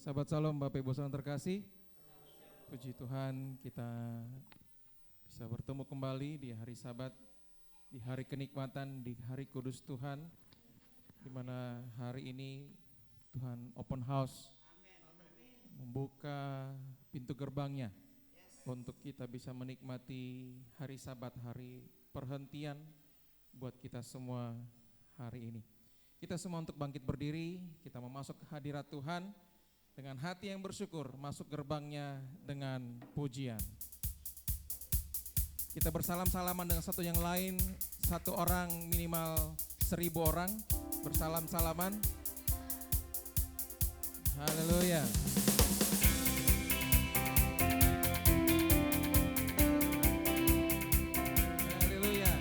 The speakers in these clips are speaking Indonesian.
Sahabat Salam, Bapak Ibu Saudara terkasih, puji Tuhan kita bisa bertemu kembali di hari Sabat, di hari kenikmatan, di hari kudus Tuhan, di mana hari ini Tuhan open house, membuka pintu gerbangnya untuk kita bisa menikmati hari Sabat, hari perhentian buat kita semua hari ini. Kita semua untuk bangkit berdiri, kita memasuk ke hadirat Tuhan dengan hati yang bersyukur, masuk gerbangnya dengan pujian. Kita bersalam-salaman dengan satu yang lain, satu orang minimal 1000 orang, bersalam-salaman. Haleluya. Haleluya.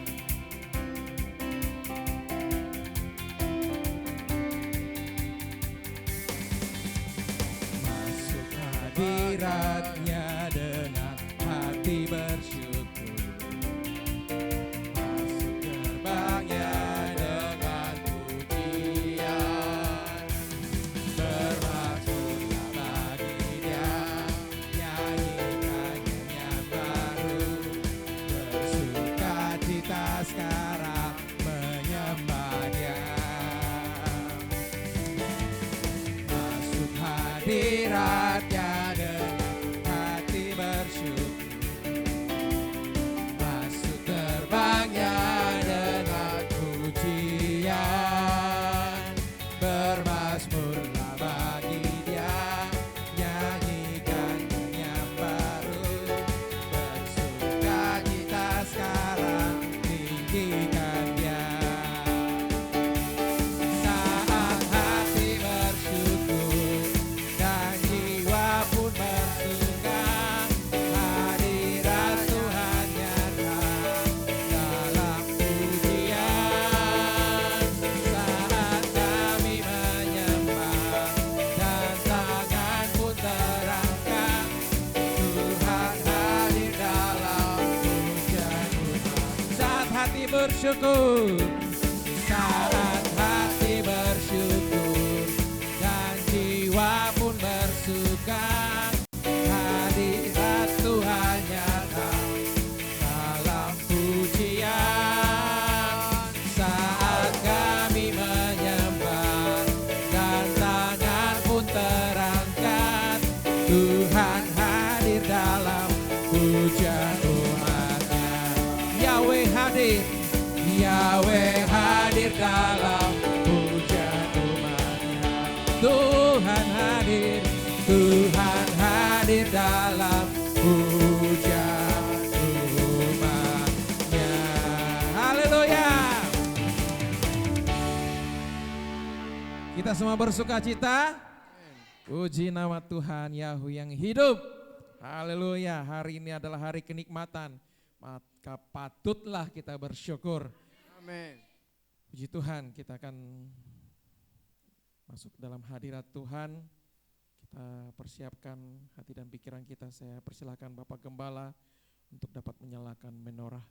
Masuk hadiratnya dengan hati bersyukur, masuk gerbangnya dengan pujian, bermasuklah bagi Dia, nyanyikan yang baru, bersuka cita sekarang menyembah Dia. Masuk hadiratnya dengan hati bersyukur, masuk gerbangnya dengan pujian, bermazmurlah bagi Dia, nyanyikan yang baru, bersuka cita sekarang, tinggikan Dia. Saat hati bersyukur dan jiwa pun bersuka, hadirat Tuhan nyata dalam pujian. Saat kami menyembah dan tangan pun terangkat, Tuhan hadir dalam pujian umat. Saat hati bersyukur, saat hati bersyukur dan jiwa pun bersuka, hadirat Tuhan nyata dalam pujian. Saat kami menyembah dan tangan pun terangkat, Tuhan hadir dalam pujian umatnya. Yahweh hadir, Yahweh hadir dalam pujian umatnya. Tuhan hadir, Tuhan hadir dalam pujian umatnya. Haleluya. Kita semua bersuka cita. Puji nama Tuhan Yahweh yang hidup. Haleluya. Hari ini adalah hari kenikmatan, maka patutlah kita bersyukur. Amin. Puji Tuhan, kita akan masuk dalam hadirat Tuhan. Kita persiapkan hati dan pikiran kita. Saya persilakan Bapak Gembala untuk dapat menyalakan menorah.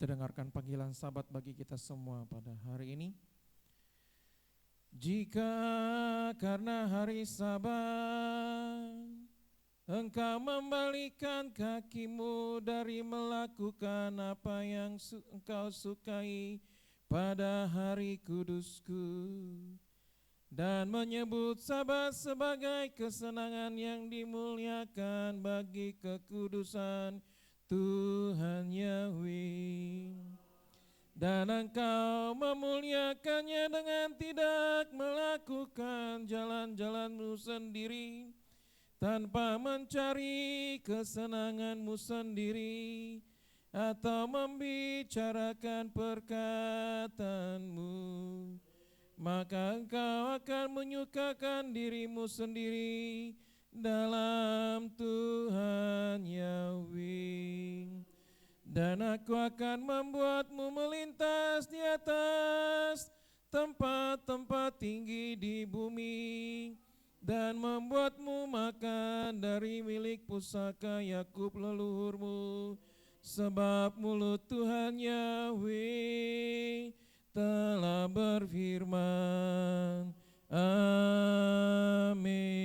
kita dengarkan panggilan Sabat bagi kita semua pada hari ini. Jika karena hari Sabat engkau membalikan kakimu dari melakukan apa yang engkau sukai pada hari kudusku, dan menyebut Sabat sebagai kesenangan yang dimuliakan bagi kekudusan Tuhan Yahweh, dan engkau memuliakannya dengan tidak melakukan jalan-jalanmu sendiri, tanpa mencari kesenanganmu sendiri, atau membicarakan perkataanmu, maka engkau akan menyukakan dirimu sendiri dalam Tuhan Yahweh, dan aku akan membuatmu melintas di atas tempat-tempat tinggi di bumi, dan membuatmu makan dari milik pusaka Yakub leluhurmu, sebab mulut Tuhan Yahweh telah berfirman. Amin.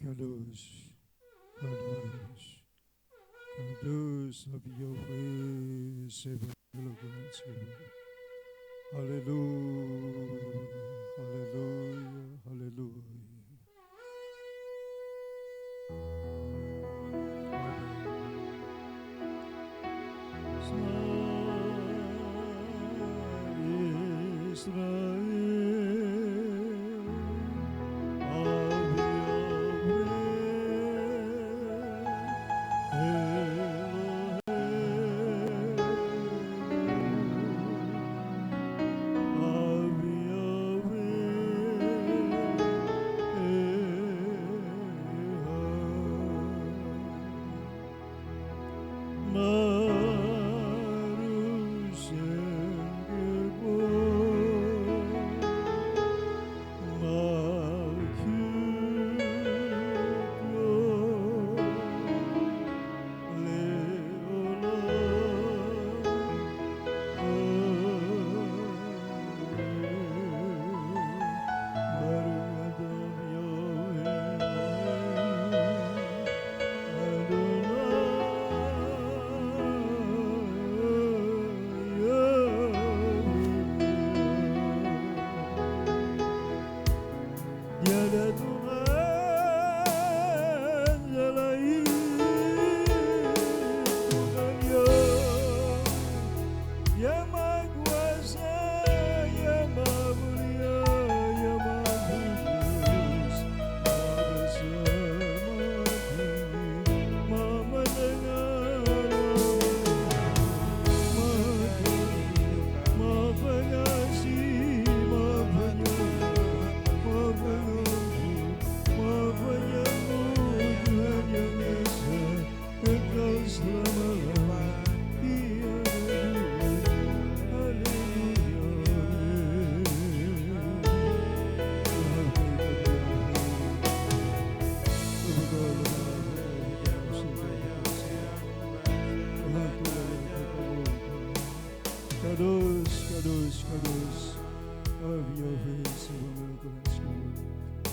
Kadosh, Kadosh, Kadosh of Yahweh, Sebaot Elohim Sebaot. Hallelujah, Hallelujah, Hallelujah. Israel.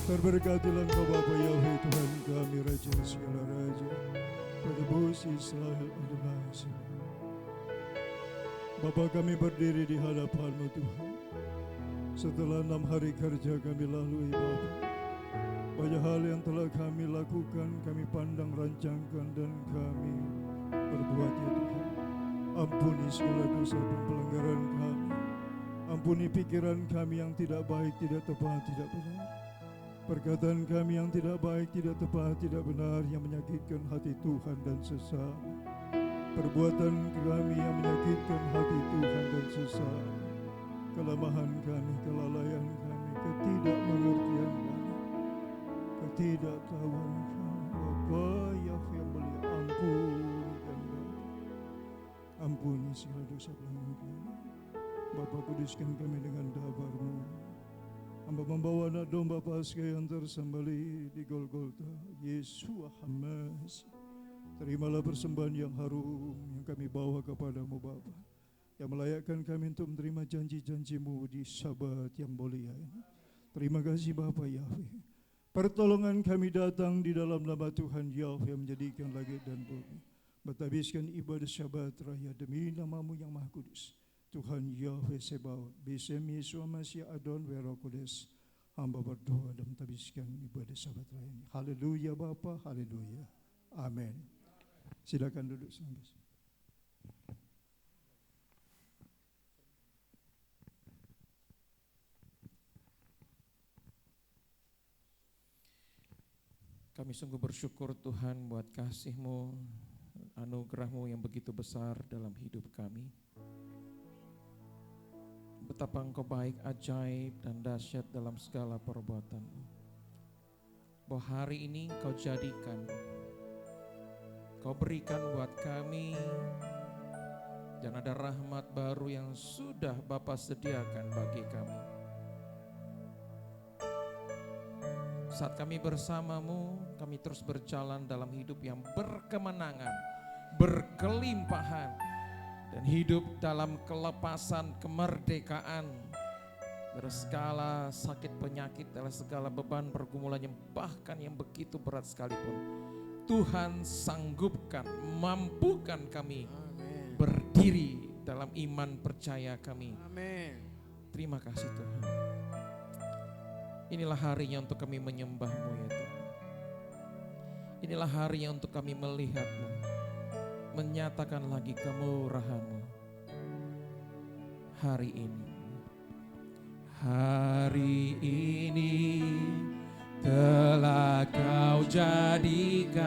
Terberkatilah Engkau Bapa Yahweh Tuhan kami, Raja segala Raja, Penebus Israel Adonai. Bapa, kami berdiri di hadapan-Mu Tuhan. Setelah 6 hari kerja kami lalui Bapa, banyak hal yang telah kami lakukan, kami pandang, rancangkan, dan kami perbuat ya Tuhan. Ampuni segala dosa dan pelanggaran kami. Ampuni pikiran kami yang tidak baik, tidak tepat, tidak benar. Perkataan kami yang tidak baik, tidak tepat, tidak benar, yang menyakitkan hati Tuhan dan sesama. Perbuatan kami yang menyakitkan hati Tuhan dan sesama. Kelemahan kami, kelalaian kami, ketidakmengertian kami, ketidaktahuan kami. Bapa Yahweh yang mulia, ampuni kami Bapa. Ampuni segala dosa pelanggaran kami. Bapa Bapa, kuduskan kami dengan dabar-Mu. Hamba membawa anak domba Paskah yang tersembelih di Golgota, Yesua Hamas. Terimalah persembahan yang harum yang kami bawa kepadamu Bapa, yang melayakkan kami untuk menerima janji-janji-Mu di Sabat yang mulia ini. Terima kasih Bapa Yahweh. Pertolongan kami datang di dalam nama Tuhan Yahweh yang menjadikan langit dan bumi. Bertabiskan ibadah Syabat Raya demi nama-Mu yang Maha Kudus, Tuhan Yahweh Sebaot. Bisem Yesua Masih Adon Wero Kudus. Hamba berdoa dan mentabiskan ibadah Syabat Raya ini. Haleluya Bapa, haleluya. Amin. Silakan duduk sambil. Kami sungguh bersyukur Tuhan buat kasih-Mu, anugerah-Mu yang begitu besar dalam hidup kami. Betapa Engkau baik, ajaib, dan dahsyat dalam segala perbuatan-Mu. Bahwa hari ini Engkau jadikan, Kau berikan buat kami, dan ada rahmat baru yang sudah Bapa sediakan bagi kami. Saat kami bersama-Mu, kami terus berjalan dalam hidup yang berkemenangan, berkelimpahan, dan hidup dalam kelepasan, kemerdekaan dari segala sakit penyakit, dari segala beban pergumulan yang bahkan yang begitu berat sekalipun. Tuhan sanggupkan, mampukan kami Amen. berdiri dalam iman percaya kami. Amin. Terima kasih Tuhan. Inilah harinya untuk kami menyembah-Mu ya Tuhan. Inilah harinya untuk kami melihat-Mu, menyatakan lagi kemurahan-Mu. Hari ini telah Kau jadikan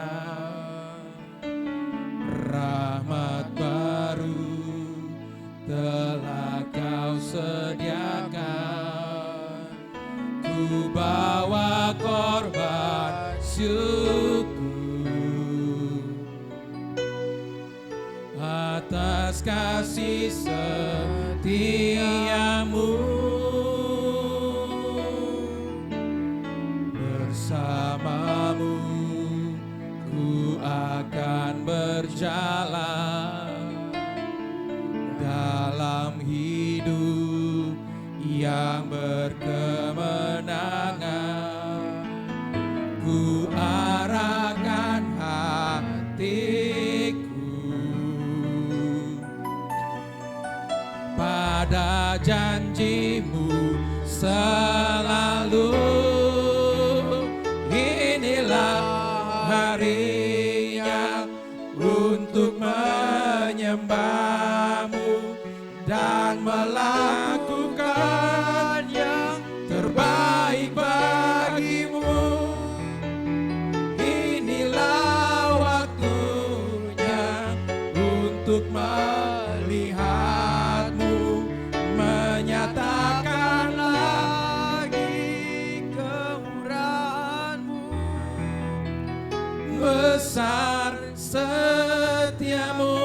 rahmat baru, telah Kau sediakan. Ku bawa korban syukur atas kasih setia-Mu. Bersama-Mu ku akan berjalan dalam hidup yang berkemenangan. Ku arahkan hatiku pada janji-Mu selalu. Inilah harinya untuk menyembah-Mu dan melakukan yang terbaik bagimu. Inilah waktunya untuk melihat-Mu, menyatakan lagi kemurahan-Mu. Besar setia-Mu.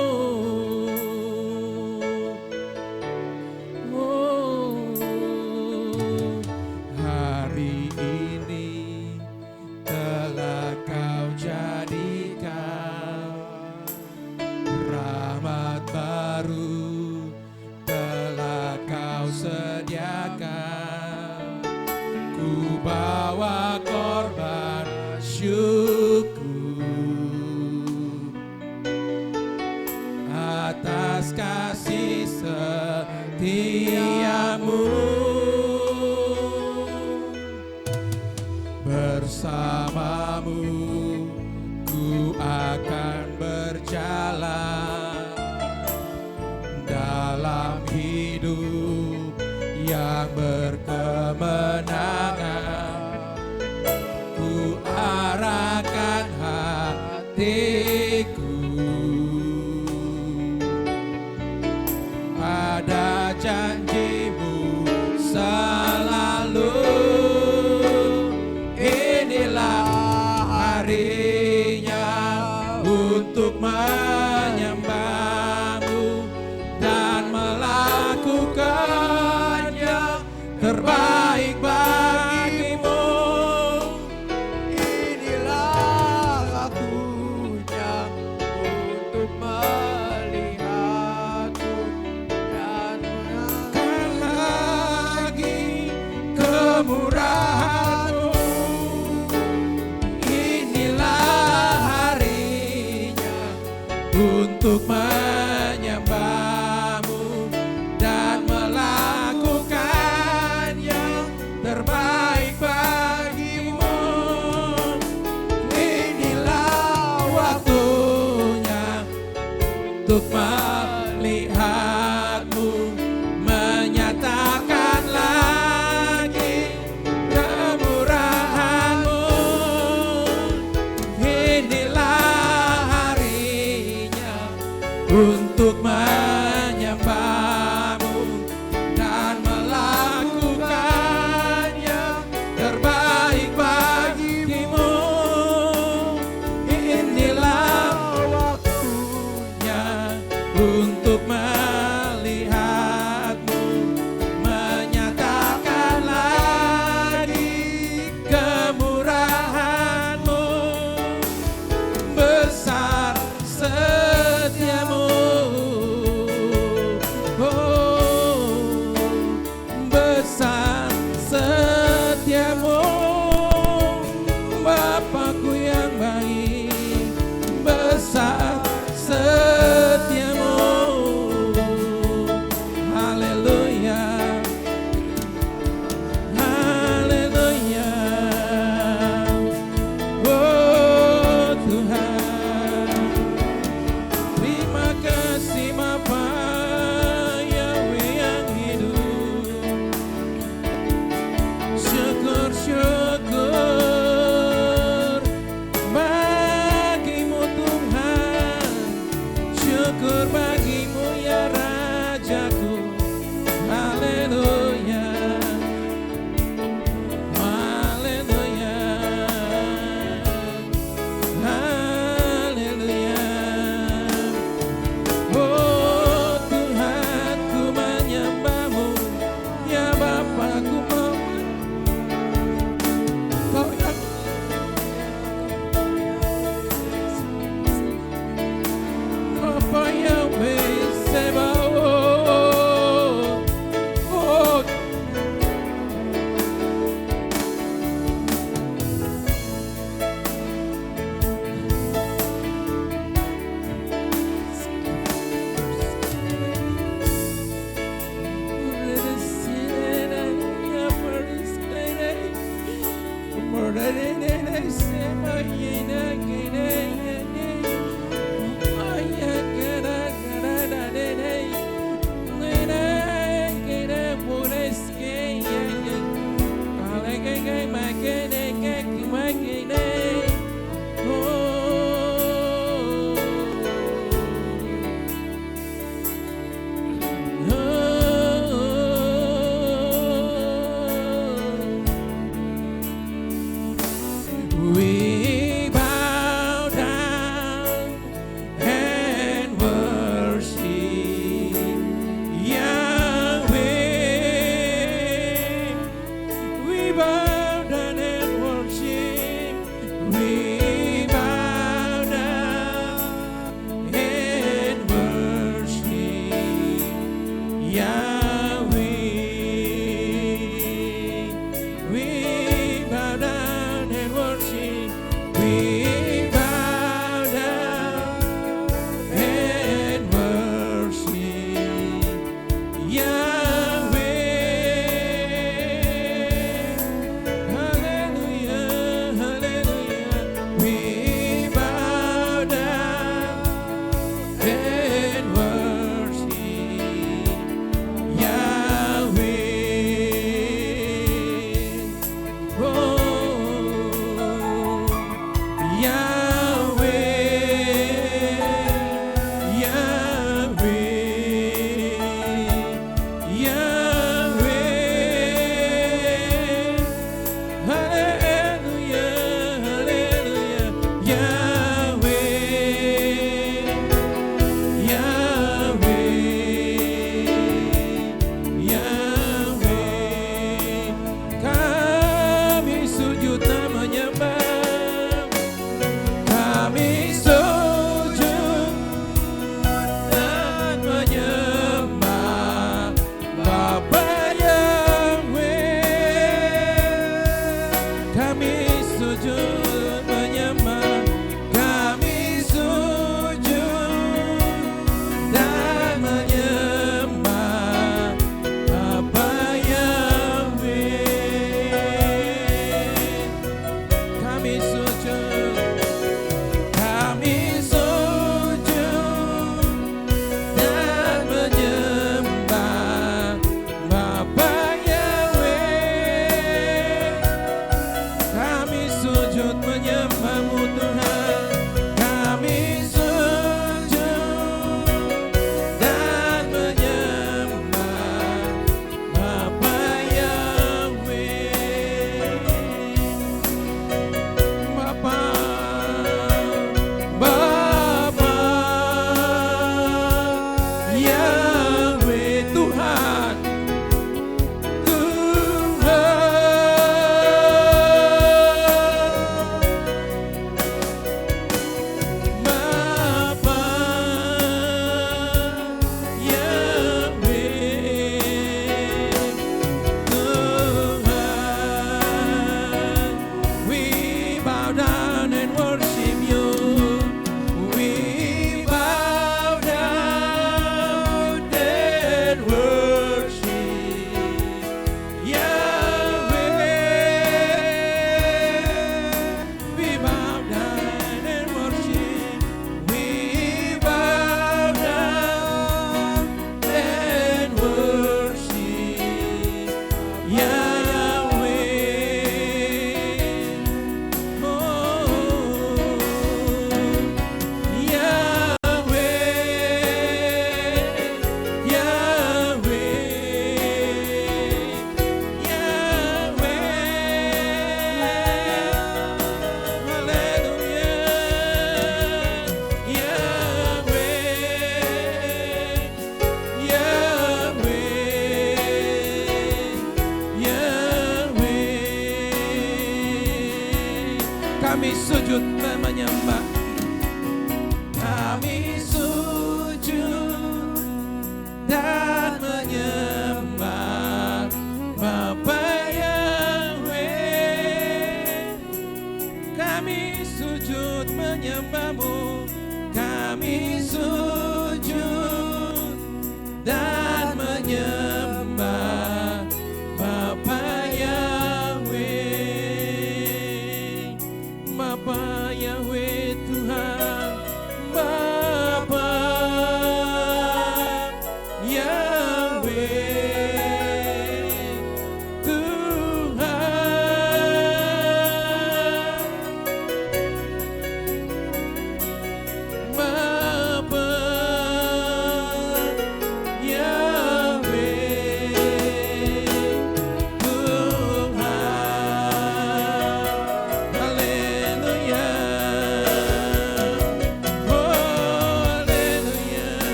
Bawa korban syukur atas kasih setia-Mu. Bersama-Mu ku akan berjalan dalam hidup yang berkemenangan. Ku arahkan hatiku pada janji-Mu selalu. Inilah harinya untuk menyembah-Mu dan melakukan untuk menyembah-Mu dan melakukan yang terbaik bagi-Mu. Inilah waktunya untuk melihat-Mu, menyatakan lagi kemurahan-Mu. Inilah harinya untuk menyembah-Mu dan melakukan yang terbaik bagi-Mu. Inilah waktunya untuk melihat-Mu, menyatakan lagi kemurahan-Mu. Besar setia-Mu, oh, besar setia-Mu, Bapakku yang baik, besar setia-Mu. Haleluya, haleluya, oh Tuhan. Terima kasih Bapa Yahweh yang hidup. Syukur, syukur bagi-Mu Tuhan. Syukur bagi-Mu ya Rajaku. Haleluya, haleluya, haleluya. Oh Tuhan, ku menyembah-Mu, ya Bapakku mau. Kau yang Bapa Yahweh,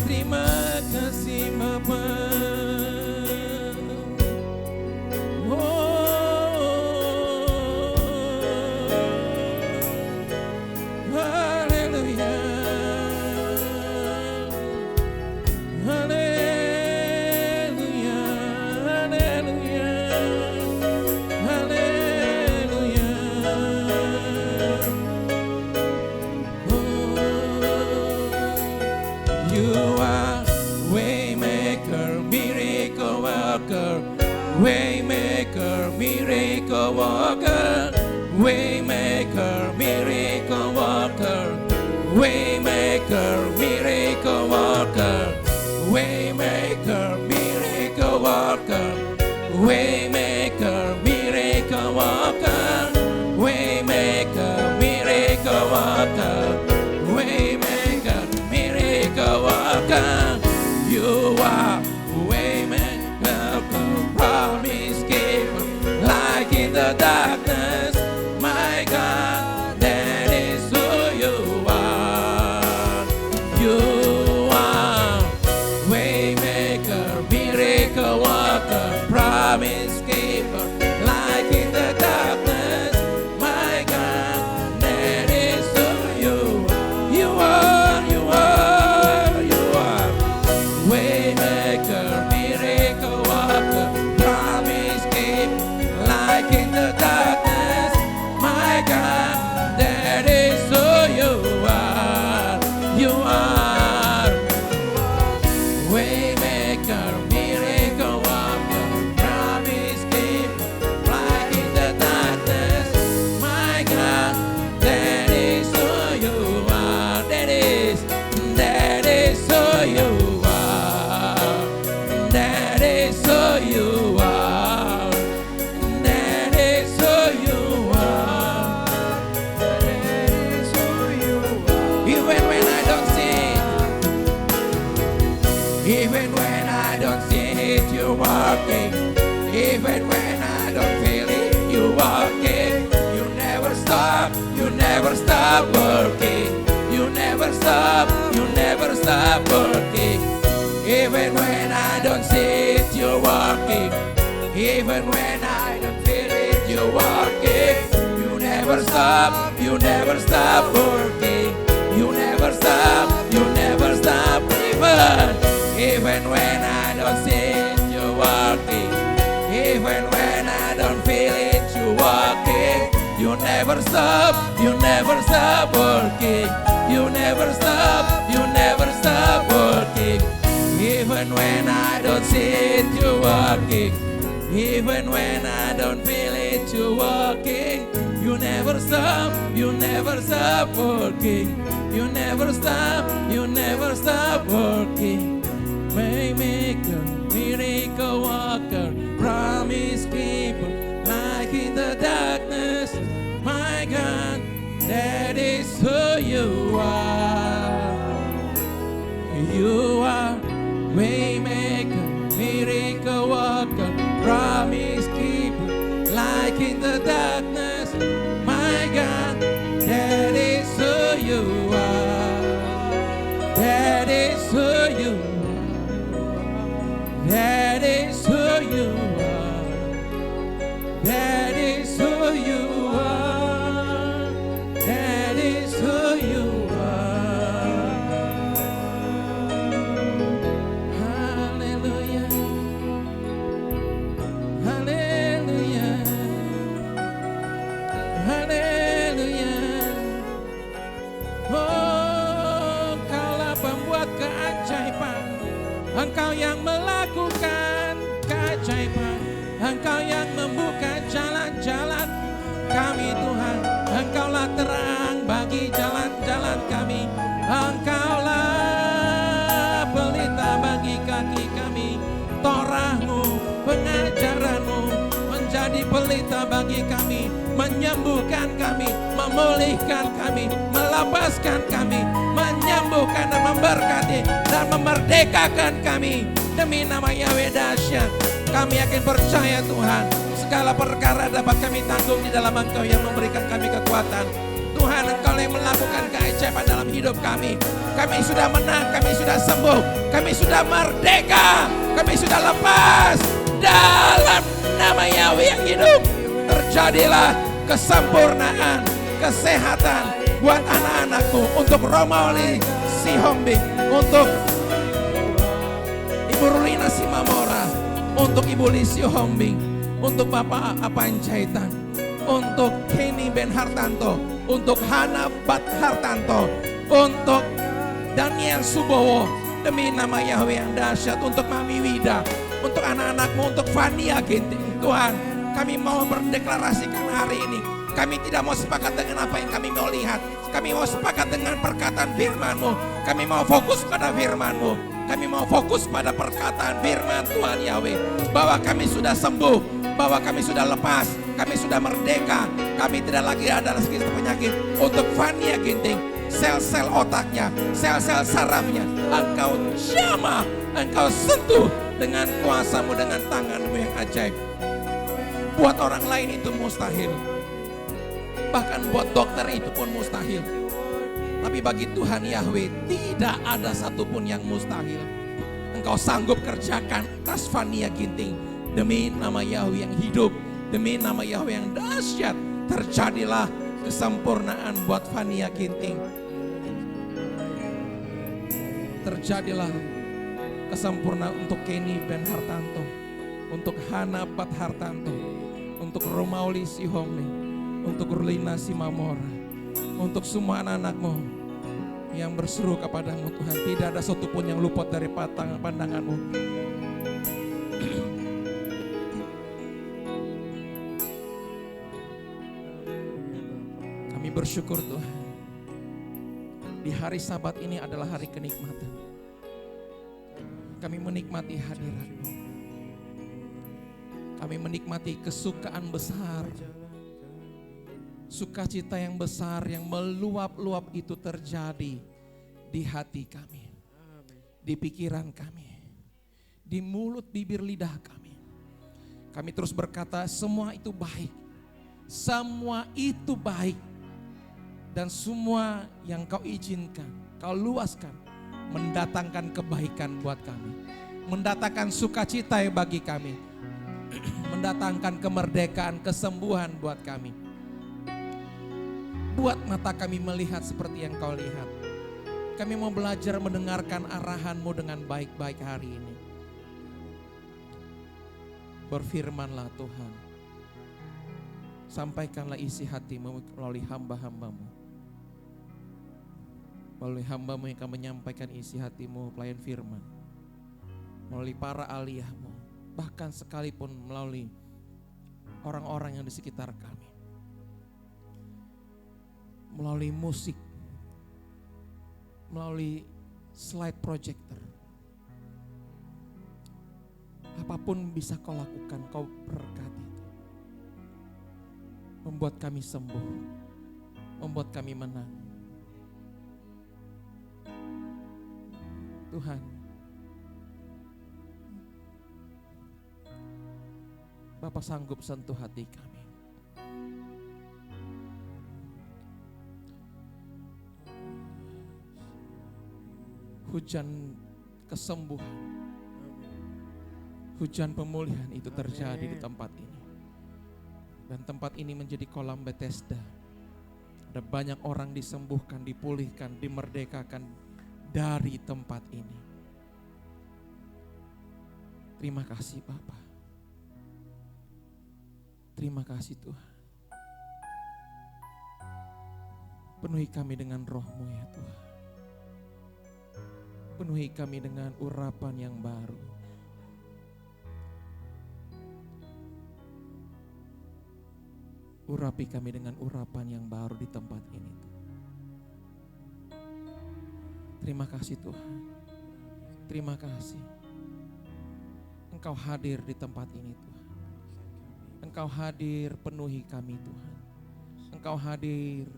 Terima kasih Bapa. Haleluya, haleluya, haleluya, haleluya. You are waymaker, miracle worker, waymaker, miracle worker, waymaker, miracle worker, waymaker, miracle worker, waymaker, miracle worker, waymaker, miracle worker, waymaker, miracle worker, waymaker, miracle worker. You are waymaker, promise keeper, like in the darkness. My God, that is who you are. You are waymaker, miracle worker, promise keeper, like in the darkness. My God, that is who you are. You are, you are, you are waymaker, miracle worker, promise keeper, like in the darkness. My God, that is who you are. You are waymaker, miracle worker, promise keeper, like in the darkness. My God, that is who you are. That is who you are. That is who you are. That is who you are. That is who you are. Even when I don't see it, even when I don't see it, you're working. Even when I don't feel it, you're working. You never stop working. You never stop working. Even when I don't see it, you're working. Even when I don't feel it, you're working. You never stop working. You never stop even when I don't see it, you're working. Even when I don't feel it, you're working. You never stop working. You never stop working. Even when I don't see it, you're working. Even when I don't feel it, you're working. You never stop working. You never stop working. Waymaker, miracle worker, promise keeper, like in the darkness. My God, that is who you are. You are waymaker, miracle worker, promise keeper, like in the darkness. My God, that is who you are. That is who you are. That is who you are. That is who you are. That is who you are. Hallelujah. Hallelujah. Hallelujah. Oh, Kaulah pembuat keajaiban. Engkau yang melakukan keajaiban. Engkau yang membuka jalan-jalan kami Tuhan. Engkaulah terang bagi jalan-jalan kami. Engkaulah pelita bagi kaki kami. Torahmu, pengajaranmu menjadi pelita bagi kami. Menyembuhkan kami, memulihkan kami, melepaskan kami, menyembuhkan dan memberkati dan memerdekakan kami. Demi nama Yahweh dahsyat, kami yakin percaya Tuhan, segala perkara dapat kami tanggung di dalam Engkau yang memberikan kami kekuatan. Tuhan, Engkau yang melakukan keajaiban dalam hidup kami. Kami sudah menang, kami sudah sembuh, kami sudah merdeka, kami sudah lepas. Dalam nama Yahweh yang hidup, terjadilah kesempurnaan, kesehatan buat anak-anakmu, untuk Romauli Sihombing, untuk Ibu Rulina Simamora, untuk Ibu Lisio Hombing, untuk Bapak Apanjaitan, untuk Kenny Ben Hartanto, untuk Hana Bat Hartanto, untuk Daniel Subowo, demi nama Yahweh yang dahsyat, untuk Mami Wida, untuk anak-anakmu, untuk Fania Ginting. Tuhan, kami mau mendeklarasikan hari ini, kami tidak mau sepakat dengan apa yang kami mau lihat, kami mau sepakat dengan perkataan firman-Mu, kami mau fokus pada firman-Mu, kami mau fokus pada perkataan firman Tuhan Yahweh, bahwa kami sudah sembuh, bahwa kami sudah lepas, kami sudah merdeka, kami tidak lagi ada sekitar penyakit. Untuk Fania Ginting, sel-sel otaknya, sel-sel sarafnya, Engkau jamah, Engkau sentuh dengan kuasa-Mu, dengan tangan-Mu yang ajaib. Buat orang lain itu mustahil, bahkan buat dokter itu pun mustahil. Tapi bagi Tuhan Yahweh tidak ada satupun yang mustahil. Engkau sanggup kerjakan atas Fania Ginting. Demi nama Yahweh yang hidup, demi nama Yahweh yang dahsyat, terjadilah kesempurnaan buat Fania Ginting. Terjadilah kesempurnaan untuk Kenny Ben Hartanto, untuk Hana Bat Hartanto, untuk Romauli Sihombing, untuk Rulina Simamora, untuk semua anak-anak-Mu yang berseru kepadamu Tuhan. Tidak ada satupun yang luput dari pandangan-Mu. Kami bersyukur Tuhan, di hari Sabat ini adalah hari kenikmatan. Kami menikmati hadirat-Mu, kami menikmati kesukaan besar, sukacita yang besar yang meluap-luap itu terjadi di hati kami, di pikiran kami, di mulut bibir lidah kami. Kami terus berkata semua itu baik, semua itu baik, dan semua yang Kau izinkan, Kau luaskan, mendatangkan kebaikan buat kami, mendatangkan sukacita bagi kami, mendatangkan kemerdekaan, kesembuhan buat kami. Buat mata kami melihat seperti yang Kau lihat. Kami mau belajar mendengarkan arahan-Mu dengan baik-baik hari ini. Berfirmanlah Tuhan. Sampaikanlah isi hati-Mu melalui hamba-hamba-Mu. Melalui hamba-Mu yang akan menyampaikan isi hati-Mu pelayan firman. Melalui para aliyah-Mu. Bahkan sekalipun melalui orang-orang yang di sekitar kami. Melalui musik, melalui slide projector. Apapun bisa Kau lakukan, Kau berkati. Membuat kami sembuh, membuat kami menang. Tuhan, Bapa sanggup sentuh hati kami. Hujan kesembuhan, hujan pemulihan itu terjadi di tempat ini. Dan tempat ini menjadi kolam Bethesda. Ada banyak orang disembuhkan, dipulihkan, dimerdekakan dari tempat ini. Terima kasih Bapa. Terima kasih Tuhan. Penuhi kami dengan Roh-Mu ya Tuhan. Penuhi kami dengan urapan yang baru. Urapi kami dengan urapan yang baru di tempat ini. Terima kasih Tuhan. Terima kasih. Engkau hadir di tempat ini Tuhan. Engkau hadir penuhi kami Tuhan. Engkau hadir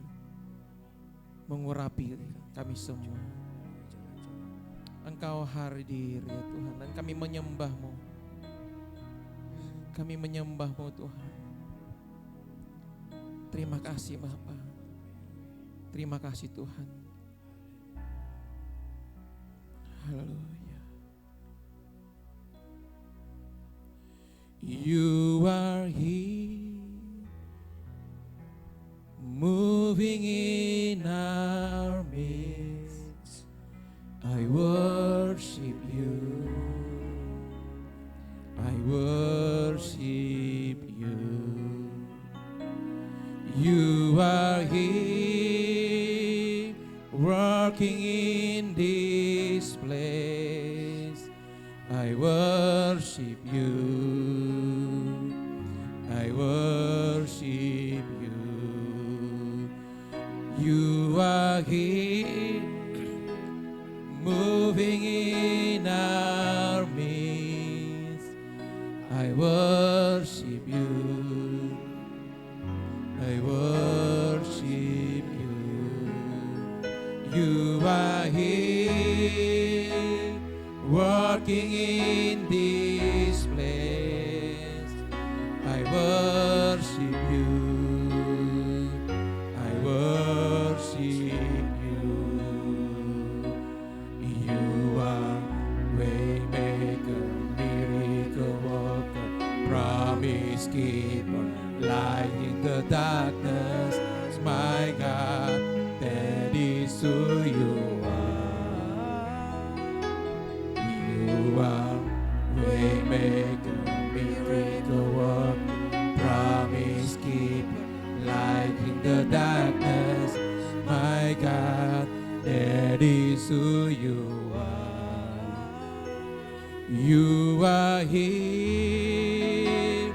mengurapi kami semua. Engkau hadir ya Tuhan, dan kami menyembah-Mu. Kami menyembah-Mu Tuhan. Terima kasih Bapa. Terima kasih Tuhan. Haleluya. You are here, moving in our midst. I worship you. I worship you. You are here, working in this place. I worship you. I worship you. You are here, moving in our midst. I worship you. I worship you. You are here, working in this place. I worship you. I worship you. You are waymaker, miracle worker, promise keeper, light in the darkness. My God, that is who you are. You are waymaker, miracle worker, promise keeper, light in the darkness. My God, that is who you are. You are here,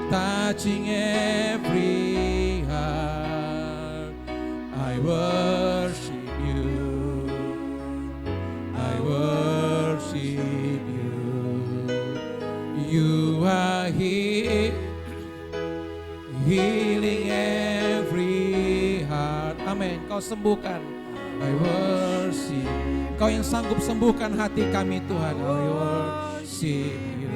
touching every heart. I worship you. I worship you. You are here, healing every heart. Amin. Kau sembuhkan. I worship. Kau yang sanggup sembuhkan hati kami Tuhan. I worship you.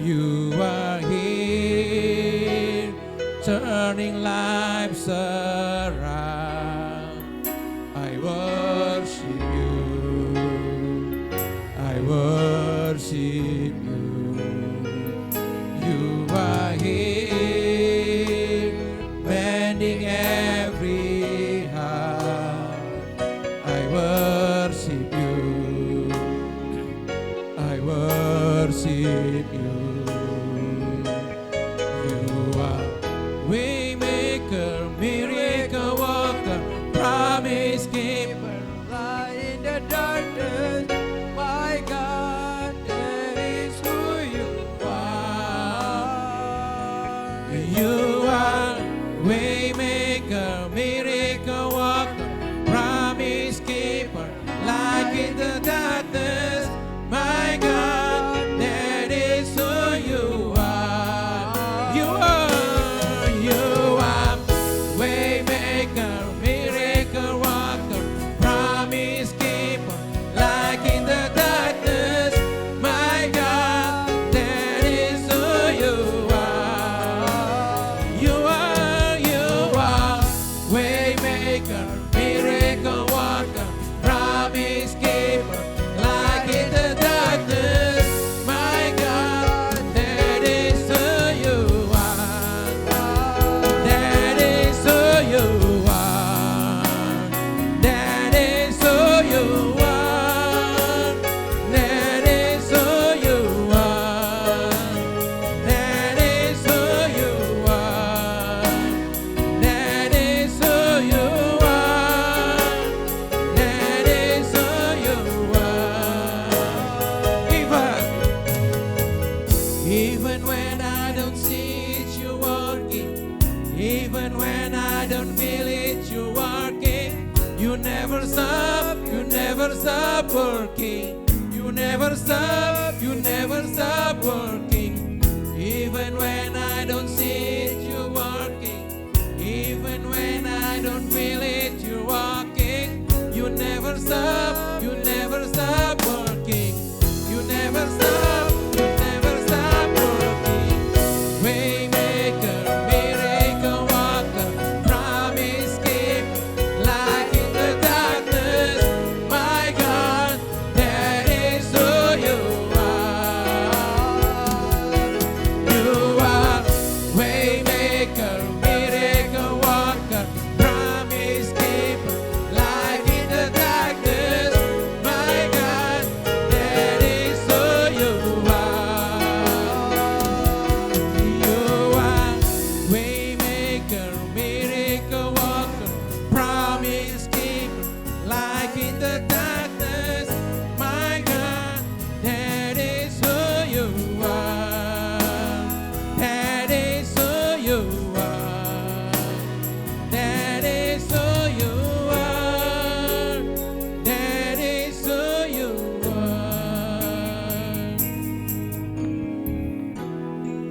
You are here, turning lives around. I worship you. I worship you. You are here, mending every heart. I worship you. I worship you. Waymaker, miracle worker, promise keeper, light in the darkness. My God, that is who you are. You are waymaker, miracle worker, promise keeper, light in the darkness. My God, that is who you are. You are. Stop working. You never stop working. Even when I don't see it, you're working. Even when I don't feel it, you're walking. You never stop working. You never stop working. Waymaker, miracle worker, promise keeper.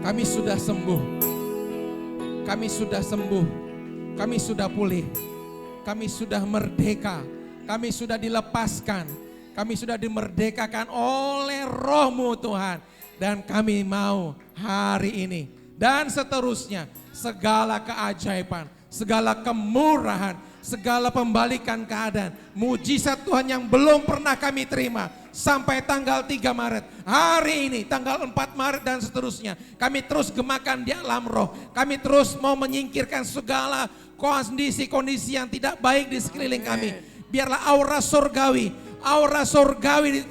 Kami sudah sembuh. Kami sudah sembuh. Kami sudah pulih. Kami sudah merdeka. Kami sudah dilepaskan. Kami sudah dimerdekakan oleh Roh-Mu Tuhan. Dan kami mau hari ini dan seterusnya segala keajaiban, segala kemurahan, segala pembalikan keadaan, mujizat Tuhan yang belum pernah kami terima sampai tanggal 3 Maret. Hari ini tanggal 4 Maret dan seterusnya. Kami terus gemakan di alam roh. Kami terus mau menyingkirkan segala kondisi-kondisi yang tidak baik di sekeliling kami. Biarlah aura surgawi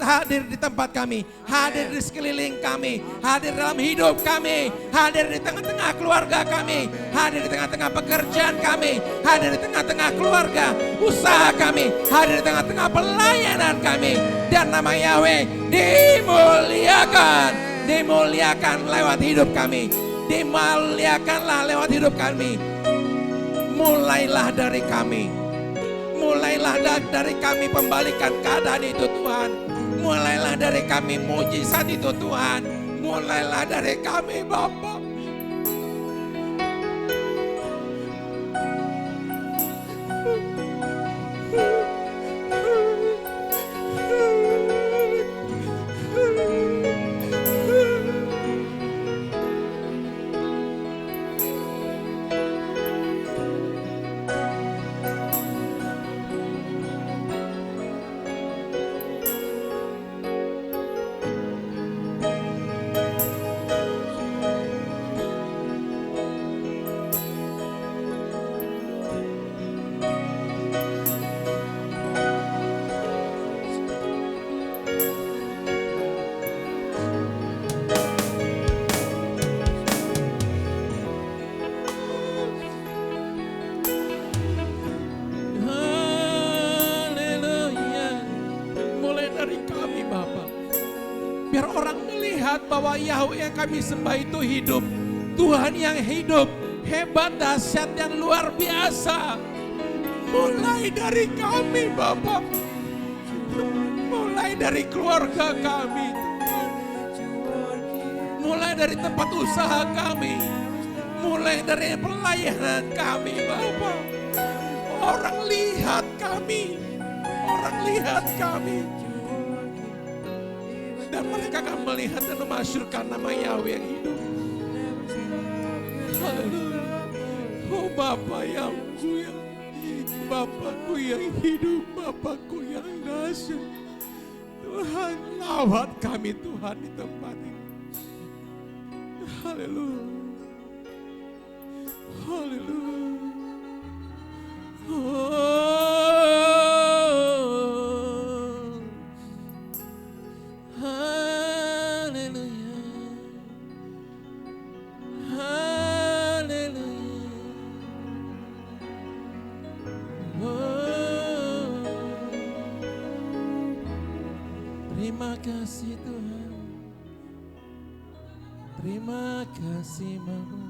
hadir di tempat kami, hadir di sekeliling kami, hadir dalam hidup kami, hadir di tengah-tengah keluarga kami, hadir di tengah-tengah pekerjaan kami, hadir di tengah-tengah keluarga usaha kami, hadir di tengah-tengah pelayanan kami. Dan nama Yahweh dimuliakan lewat hidup kami, dimuliakanlah lewat hidup kami. Mulailah dari kami. Mulailah dari kami pembalikan keadaan itu Tuhan. Mulailah dari kami mujizat itu Tuhan. Mulailah dari kami Bapa. Biar orang melihat bahwa Yahweh yang kami sembah itu hidup. Tuhan yang hidup, hebat, dahsyat, dan luar biasa. Mulai dari kami Bapak. Mulai dari keluarga kami. Mulai dari tempat usaha kami. Mulai dari pelayanan kami Bapak. Orang lihat kami. Orang lihat kami. Dan mereka akan melihat dan memasyurkan nama Yahweh yang hidup. Haleluya. Oh Bapakku yang hidup, Bapakku yang dahsyat. Tuhan, lawat kami Tuhan di tempat ini. Haleluya. Haleluya. Terima kasih Tuhan. Terima kasih Bapa.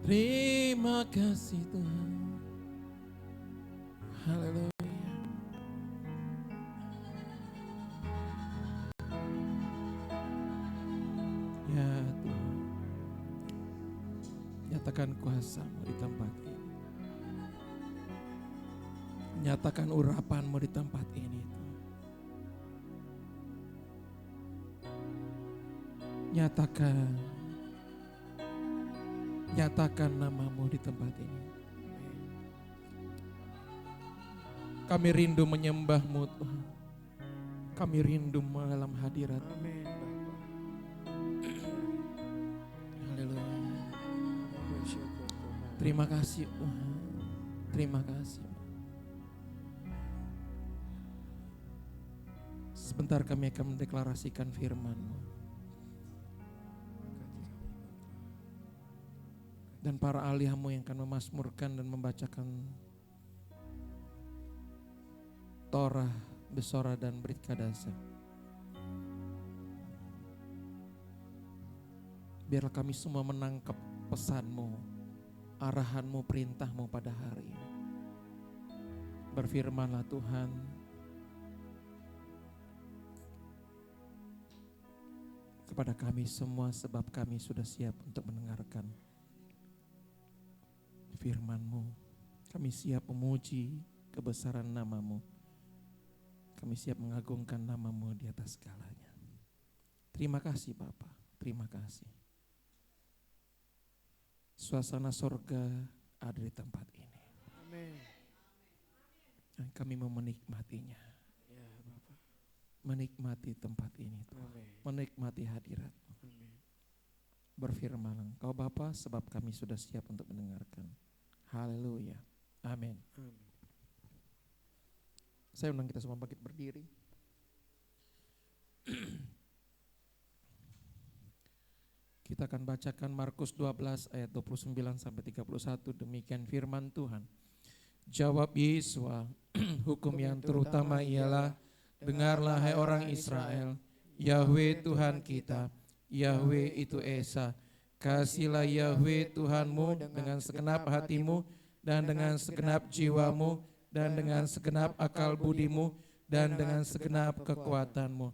Terima kasih Tuhan. Haleluya. Ya Tuhan, nyatakan kuasa-Mu di tempat ini. Nyatakan urapan-Mu di tempat ini. Nyatakan nama-Mu di tempat ini. Kami rindu menyembah-Mu Tuhan. Kami rindu dalam hadirat. Haleluya. Terima kasih Tuhan. Terima kasih. Sebentar kami akan mendeklarasikan firman-Mu. Dan para ahli-Mu yang akan memazmurkan dan membacakan Torah, Besorah, dan Brit Kadasa. Biarlah kami semua menangkap pesan-Mu, arahan-Mu, perintah-Mu pada hari ini. Berfirmanlah Tuhan kepada kami semua, sebab kami sudah siap untuk mendengarkan firman-Mu. Kami siap memuji kebesaran nama-Mu. Kami siap mengagungkan nama-Mu di atas segalanya. Terima kasih Bapa, terima kasih. Suasana sorga ada di tempat ini. Amin. Dan kami mau menikmatinya. Ya, Bapak. Menikmati tempat ini Tuhan. Amin. Menikmati hadirat-Mu. Amin. Berfirman Engkau Bapa, sebab kami sudah siap untuk mendengarkan. Haleluya. Amin. Amin. Saya undang kita semua bangkit berdiri. Kita akan bacakan Markus 12 ayat 29 sampai 31. Demikian firman Tuhan. Jawab Yesua, hukum yang terutama ialah, dengarlah hai orang Israel, Yahweh Tuhan kita, Yahweh itu Esa. Kasihlah Yahweh Tuhanmu dengan segenap hatimu dan dengan segenap jiwamu dan dengan segenap akal budimu dan dengan segenap kekuatanmu.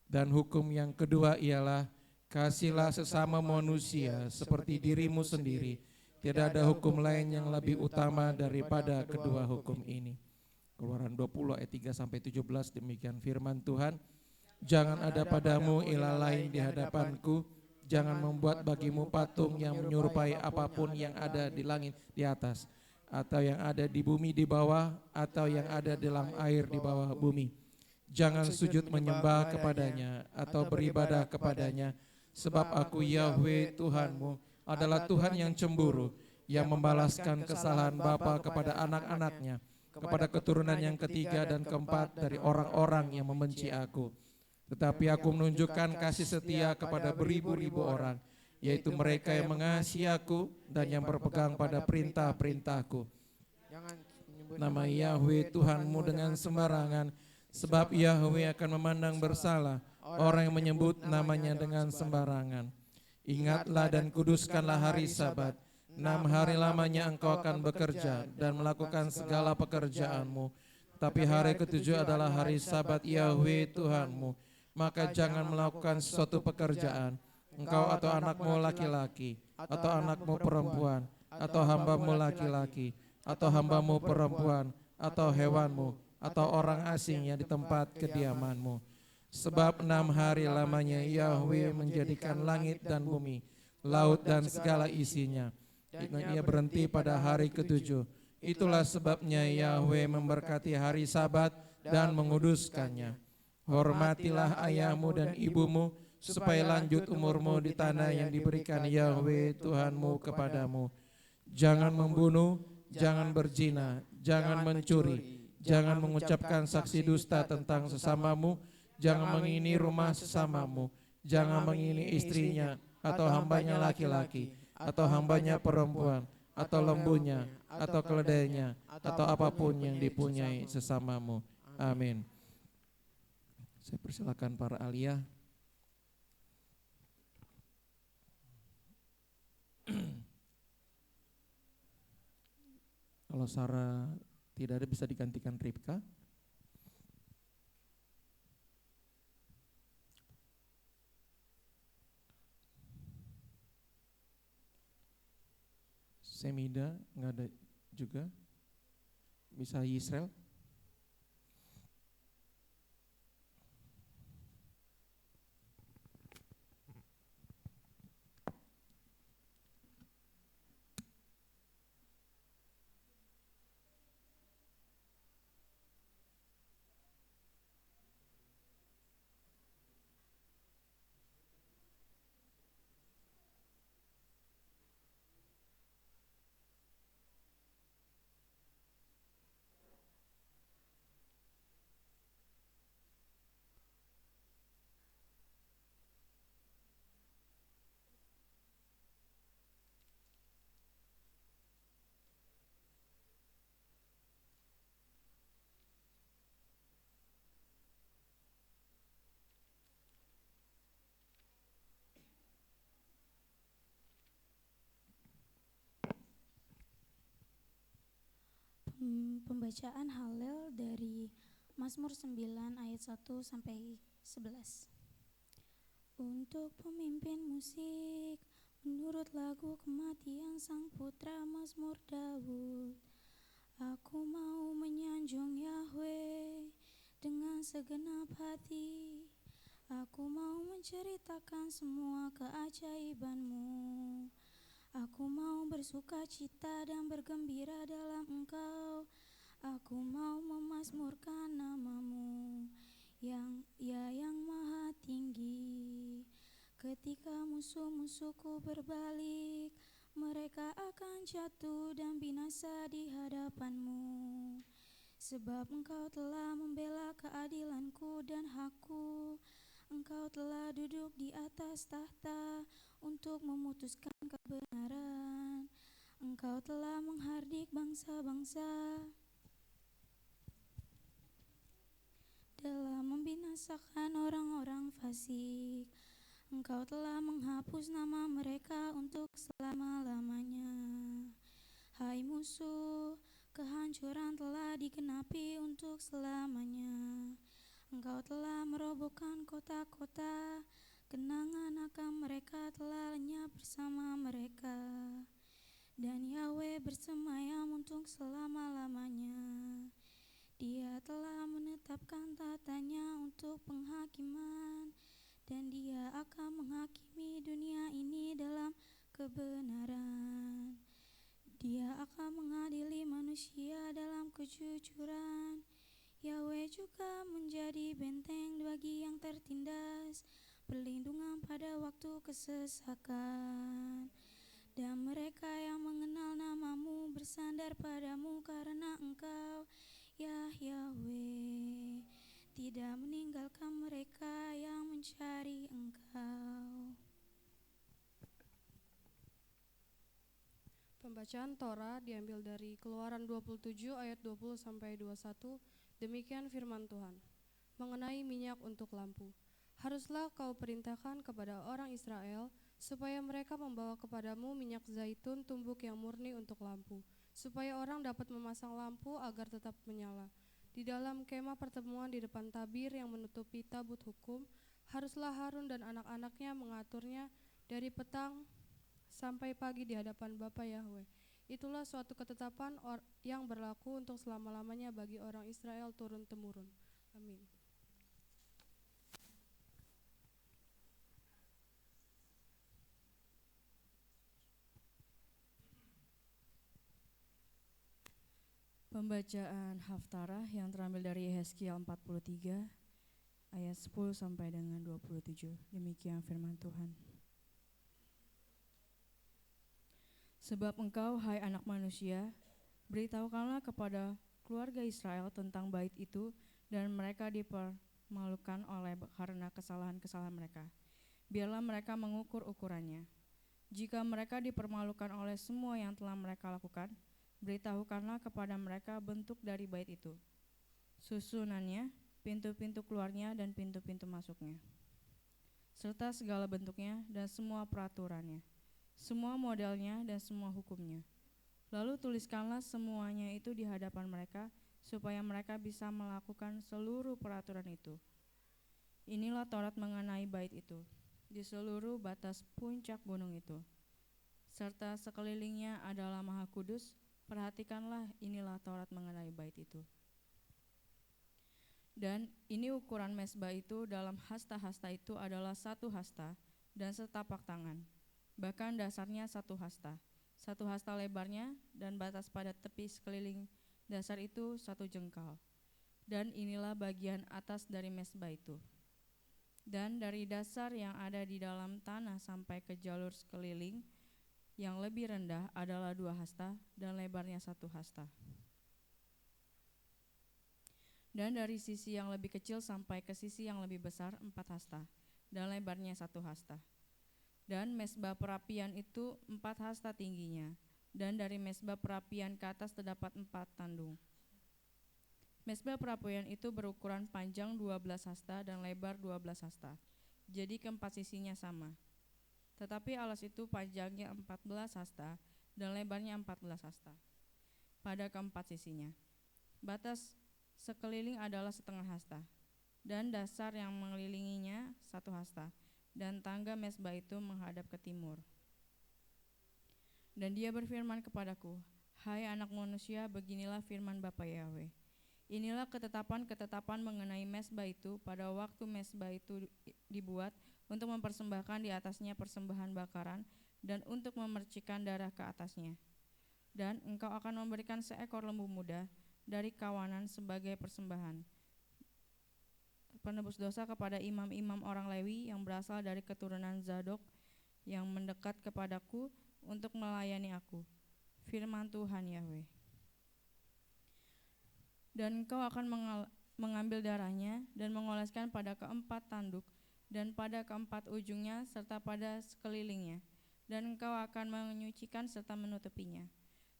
Dan hukum yang kedua ialah, kasihlah sesama manusia seperti dirimu sendiri. Tidak ada hukum lain yang lebih utama daripada kedua hukum ini. Keluaran 20 ayat 3 sampai 17, demikian firman Tuhan. Jangan ada padamu ilah lain di hadapanku. Jangan membuat bagimu patung yang menyerupai apapun yang ada di langit di atas, atau yang ada di bumi di bawah, atau yang ada dalam air di bawah bumi. Jangan sujud menyembah kepadanya atau beribadah kepadanya, sebab aku Yahweh Tuhanmu adalah Tuhan yang cemburu, yang membalaskan kesalahan bapa kepada anak-anaknya, kepada keturunan yang ketiga dan keempat dari orang-orang yang membenci aku. Tetapi aku menunjukkan kasih setia kepada beribu-ribu orang, yaitu mereka yang mengasihi aku dan yang berpegang pada perintah-perintahku. Nama Yahweh Tuhanmu dengan sembarangan, sebab Yahweh akan memandang bersalah orang yang menyebut namanya dengan sembarangan. Ingatlah dan kuduskanlah hari Sabat. 6 hari lamanya engkau akan bekerja dan melakukan segala pekerjaanmu. Tapi hari ketujuh adalah hari Sabat Yahweh Tuhanmu. Maka jangan melakukan suatu pekerjaan, engkau atau anakmu laki-laki, atau anakmu perempuan, atau hambamu laki-laki, atau hambamu perempuan, atau hewanmu, atau orang asing yang di tempat kediamanmu. Sebab 6 hari lamanya Yahweh menjadikan langit dan bumi, laut dan segala isinya. Dan ia berhenti pada hari ketujuh. Itulah sebabnya Yahweh memberkati hari Sabat dan menguduskannya. Hormatilah ayahmu dan ibumu, supaya lanjut umurmu di tanah yang diberikan Yahweh Tuhanmu kepadamu. Jangan membunuh, jangan berzina, jangan mencuri, jangan mengucapkan saksi dusta tentang sesamamu, jangan mengingini rumah sesamamu, jangan mengingini istrinya, atau hambanya laki-laki, atau hambanya perempuan, atau lembunya, atau keledainya, atau apapun yang dipunyai sesamamu. Amin. Saya persilakan para aliyah. Kalau Sarah tidak ada, bisa digantikan Ripka. Semida nggak ada juga. Bisa Yisrael. Pembacaan Halel dari Mazmur 9 ayat 1 sampai 11. Untuk pemimpin musik, menurut lagu kematian sang putra Mazmur Daud, aku mau menyanjung Yahweh dengan segenap hati. Aku mau menceritakan semua keajaiban-Mu. Aku mau bersuka cita dan bergembira dalam Engkau. Aku mau memazmurkan nama-Mu yang maha tinggi. Ketika musuh-musuhku berbalik, mereka akan jatuh dan binasa di hadapan-Mu. Sebab Engkau telah membela keadilanku dan hakku. Engkau telah duduk di atas tahta untuk memutuskan kebenaran. Engkau telah menghardik bangsa-bangsa dalam membinasakan orang-orang fasik. Engkau telah menghapus nama mereka untuk selama-lamanya. Hai musuh, kehancuran telah digenapi untuk selamanya. Engkau telah merobohkan kota-kota, kenangan akan mereka telah lenyap bersama mereka. Dan Yahweh bersemayam untuk selama-lamanya. Dia telah menetapkan tatanya untuk penghakiman, dan Dia akan menghakimi dunia ini dalam kebenaran. Dia akan mengadili manusia dalam kejujuran. Yahweh juga menjadi benteng bagi yang tertindas, perlindungan pada waktu kesesakan. Dan mereka yang mengenal nama-Mu bersandar pada-Mu karena Engkau, ya Yahweh, tidak meninggalkan mereka yang mencari Engkau. Pembacaan Torah diambil dari Keluaran 27 ayat 20-21. Demikian firman Tuhan. Mengenai minyak untuk lampu, haruslah kau perintahkan kepada orang Israel supaya mereka membawa kepadamu minyak zaitun tumbuk yang murni untuk lampu, supaya orang dapat memasang lampu agar tetap menyala. Di dalam kemah pertemuan di depan tabir yang menutupi tabut hukum, haruslah Harun dan anak-anaknya mengaturnya dari petang sampai pagi di hadapan Bapa Yahweh. Itulah suatu ketetapan yang berlaku untuk selama-lamanya bagi orang Israel turun-temurun. Amin. Pembacaan Haftarah yang terambil dari Yehezkiel 43 ayat 10 sampai dengan 27. Demikian firman Tuhan. Sebab engkau, hai anak manusia, beritahukanlah kepada keluarga Israel tentang bait itu, dan mereka dipermalukan karena kesalahan-kesalahan mereka. Biarlah mereka mengukur ukurannya. Jika mereka dipermalukan oleh semua yang telah mereka lakukan, beritahukanlah kepada mereka bentuk dari bait itu, susunannya, pintu-pintu keluarnya dan pintu-pintu masuknya, serta segala bentuknya dan semua peraturannya, semua modelnya dan semua hukumnya. Lalu tuliskanlah semuanya itu di hadapan mereka, supaya mereka bisa melakukan seluruh peraturan itu. Inilah Taurat mengenai bait itu, di seluruh batas puncak gunung itu, serta sekelilingnya adalah maha kudus. Perhatikanlah, inilah Taurat mengenai bait itu. Dan ini ukuran mezbah itu dalam hasta-hasta itu adalah 1 hasta dan setapak tangan. Bahkan dasarnya 1 hasta, 1 hasta lebarnya, dan batas pada tepi sekeliling dasar itu 1 jengkal. Dan inilah bagian atas dari mezbah itu. Dan dari dasar yang ada di dalam tanah sampai ke jalur sekeliling yang lebih rendah adalah 2 hasta dan lebarnya 1 hasta. Dan dari sisi yang lebih kecil sampai ke sisi yang lebih besar 4 hasta dan lebarnya 1 hasta. Dan mezbah perapian itu 4 hasta tingginya, dan dari mezbah perapian ke atas terdapat 4 tandung. Mezbah perapian itu berukuran panjang 12 hasta dan lebar 12 hasta, jadi keempat sisinya sama. Tetapi alas itu panjangnya 14 hasta dan lebarnya 14 hasta pada keempat sisinya. Batas sekeliling adalah 1/2 hasta, dan dasar yang mengelilinginya 1 hasta, dan tangga mezbah itu menghadap ke timur. Dan dia berfirman kepadaku, "Hai anak manusia, beginilah firman Bapa Yahweh. Inilah ketetapan-ketetapan mengenai mezbah itu pada waktu mezbah itu dibuat untuk mempersembahkan di atasnya persembahan bakaran dan untuk memercikan darah ke atasnya. Dan engkau akan memberikan seekor lembu muda dari kawanan sebagai persembahan penebus dosa kepada imam-imam orang Lewi yang berasal dari keturunan Zadok yang mendekat kepadaku untuk melayani aku. Firman Tuhan Yahweh. Dan engkau akan mengambil darahnya dan mengoleskan pada keempat tanduk dan pada keempat ujungnya serta pada sekelilingnya, dan engkau akan menyucikan serta menutupinya.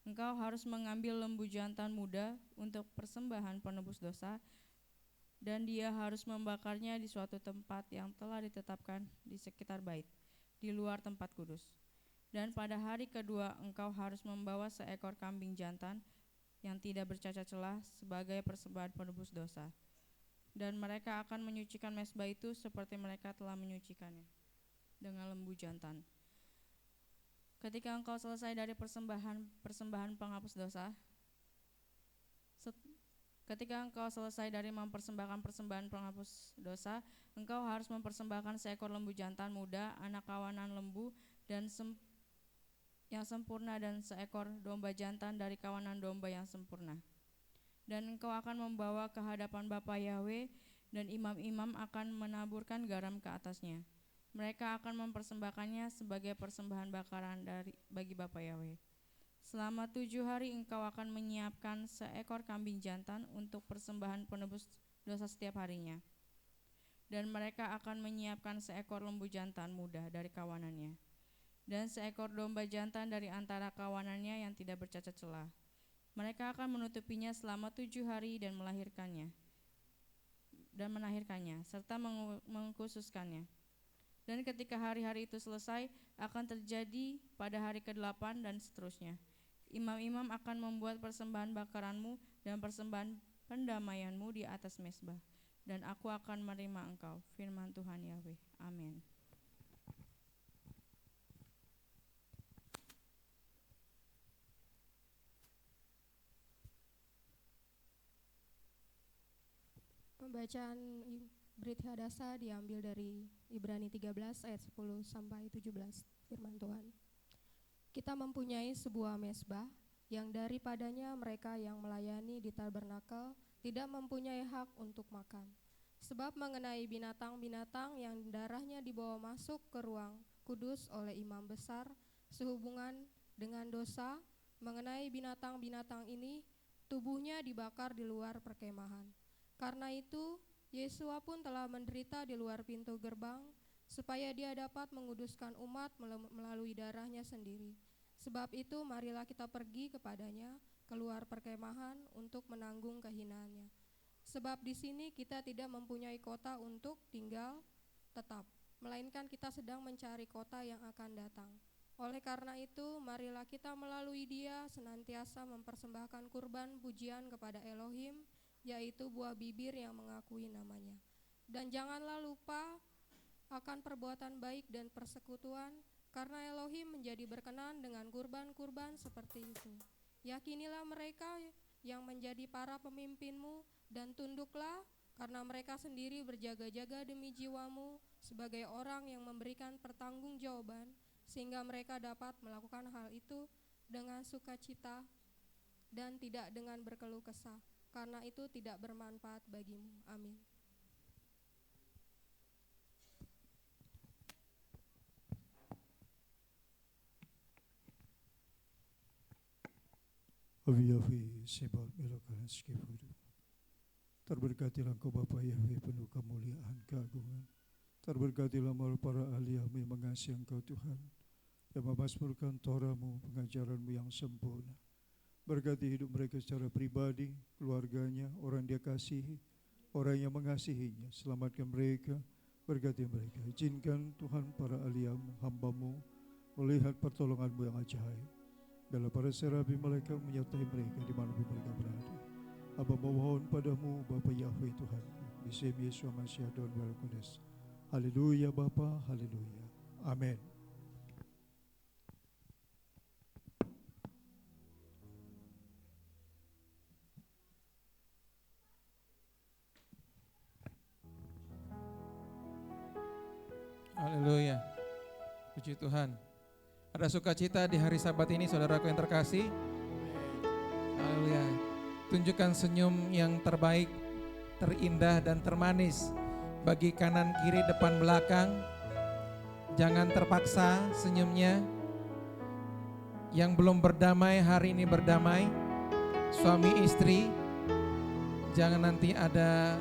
Engkau harus mengambil lembu jantan muda untuk persembahan penebus dosa, dan dia harus membakarnya di suatu tempat yang telah ditetapkan di sekitar bait, di luar tempat kudus. Dan pada hari kedua engkau harus membawa seekor kambing jantan yang tidak bercacat celah sebagai persembahan penebus dosa. Dan mereka akan menyucikan mezbah itu seperti mereka telah menyucikannya dengan lembu jantan. Ketika engkau selesai dari persembahan penghapus dosa, ketika engkau selesai dari mempersembahkan persembahan penghapus dosa, engkau harus mempersembahkan seekor lembu jantan muda, anak kawanan lembu dan yang sempurna, dan seekor domba jantan dari kawanan domba yang sempurna. Dan engkau akan membawa ke hadapan Bapa Yahweh, dan imam-imam akan menaburkan garam ke atasnya. Mereka akan mempersembahkannya sebagai persembahan bakaran bagi Bapa Yahweh. Selama 7 hari engkau akan menyiapkan seekor kambing jantan untuk persembahan penebus dosa setiap harinya. Dan mereka akan menyiapkan seekor lembu jantan muda dari kawanannya, dan seekor domba jantan dari antara kawanannya yang tidak bercacat celah. Mereka akan menutupinya selama 7 hari dan menahirkannya serta mengkhususkannya. Dan ketika hari-hari itu selesai, akan terjadi pada hari ke-8 dan seterusnya. Imam-imam akan membuat persembahan bakaranmu dan persembahan pendamaianmu di atas mezbah, dan aku akan menerima engkau. Firman Tuhan Yahweh. Amin. Pembacaan Brit Hadasa diambil dari Ibrani 13 ayat 10 sampai 17. Firman Tuhan. Kita mempunyai sebuah mezbah yang daripadanya mereka yang melayani di tabernakel tidak mempunyai hak untuk makan. Sebab mengenai binatang-binatang yang darahnya dibawa masuk ke ruang kudus oleh imam besar sehubungan dengan dosa, mengenai binatang-binatang ini tubuhnya dibakar di luar perkemahan. Karena itu, Yesua pun telah menderita di luar pintu gerbang, supaya dia dapat menguduskan umat melalui darahnya sendiri. Sebab itu, marilah kita pergi kepadanya keluar perkemahan untuk menanggung kehinaannya. Sebab di sini kita tidak mempunyai kota untuk tinggal tetap, melainkan kita sedang mencari kota yang akan datang. Oleh karena itu, marilah kita melalui dia senantiasa mempersembahkan kurban pujian kepada Elohim, yaitu buah bibir yang mengakui namanya. Dan janganlah lupa akan perbuatan baik dan persekutuan, karena Elohim menjadi berkenan dengan kurban-kurban seperti itu. Yakinilah mereka yang menjadi para pemimpinmu, dan tunduklah, karena mereka sendiri berjaga-jaga demi jiwamu sebagai orang yang memberikan pertanggungjawaban, sehingga mereka dapat melakukan hal itu dengan sukacita dan tidak dengan berkeluh kesah, karena itu tidak bermanfaat bagimu. Amin. Avi sebab melokan skifuru. Terberkatilah Engkau Bapa Yahweh penuh kemuliaan keagungan. Terberkatilah melalui para ahli yang mengasihi Engkau Tuhan, yang memasmurkan Torah-Mu, pengajaran-Mu yang sempurna. Berkati hidup mereka secara pribadi, keluarganya, orang dia kasihi, orang yang mengasihinya. Selamatkan mereka, berkati mereka. Izinkan Tuhan para ahli-Mu, hamba-Mu, melihat pertolongan-Mu yang ajaib. Bila para serabi mereka menyertai mereka dimanapun mereka berada. Hamba memohon padamu Bapa Yahweh Tuhan, Bismillah Yesus Masih Adon Barakudus. Haleluya Bapa, haleluya. Amin. Haleluya. Puji Tuhan. Ada sukacita di hari Sabat ini, saudaraku yang terkasih. Haleluya. Tunjukkan senyum yang terbaik, terindah dan termanis bagi kanan, kiri, depan, belakang. Jangan terpaksa senyumnya. Yang belum berdamai hari ini berdamai. Suami istri, jangan nanti ada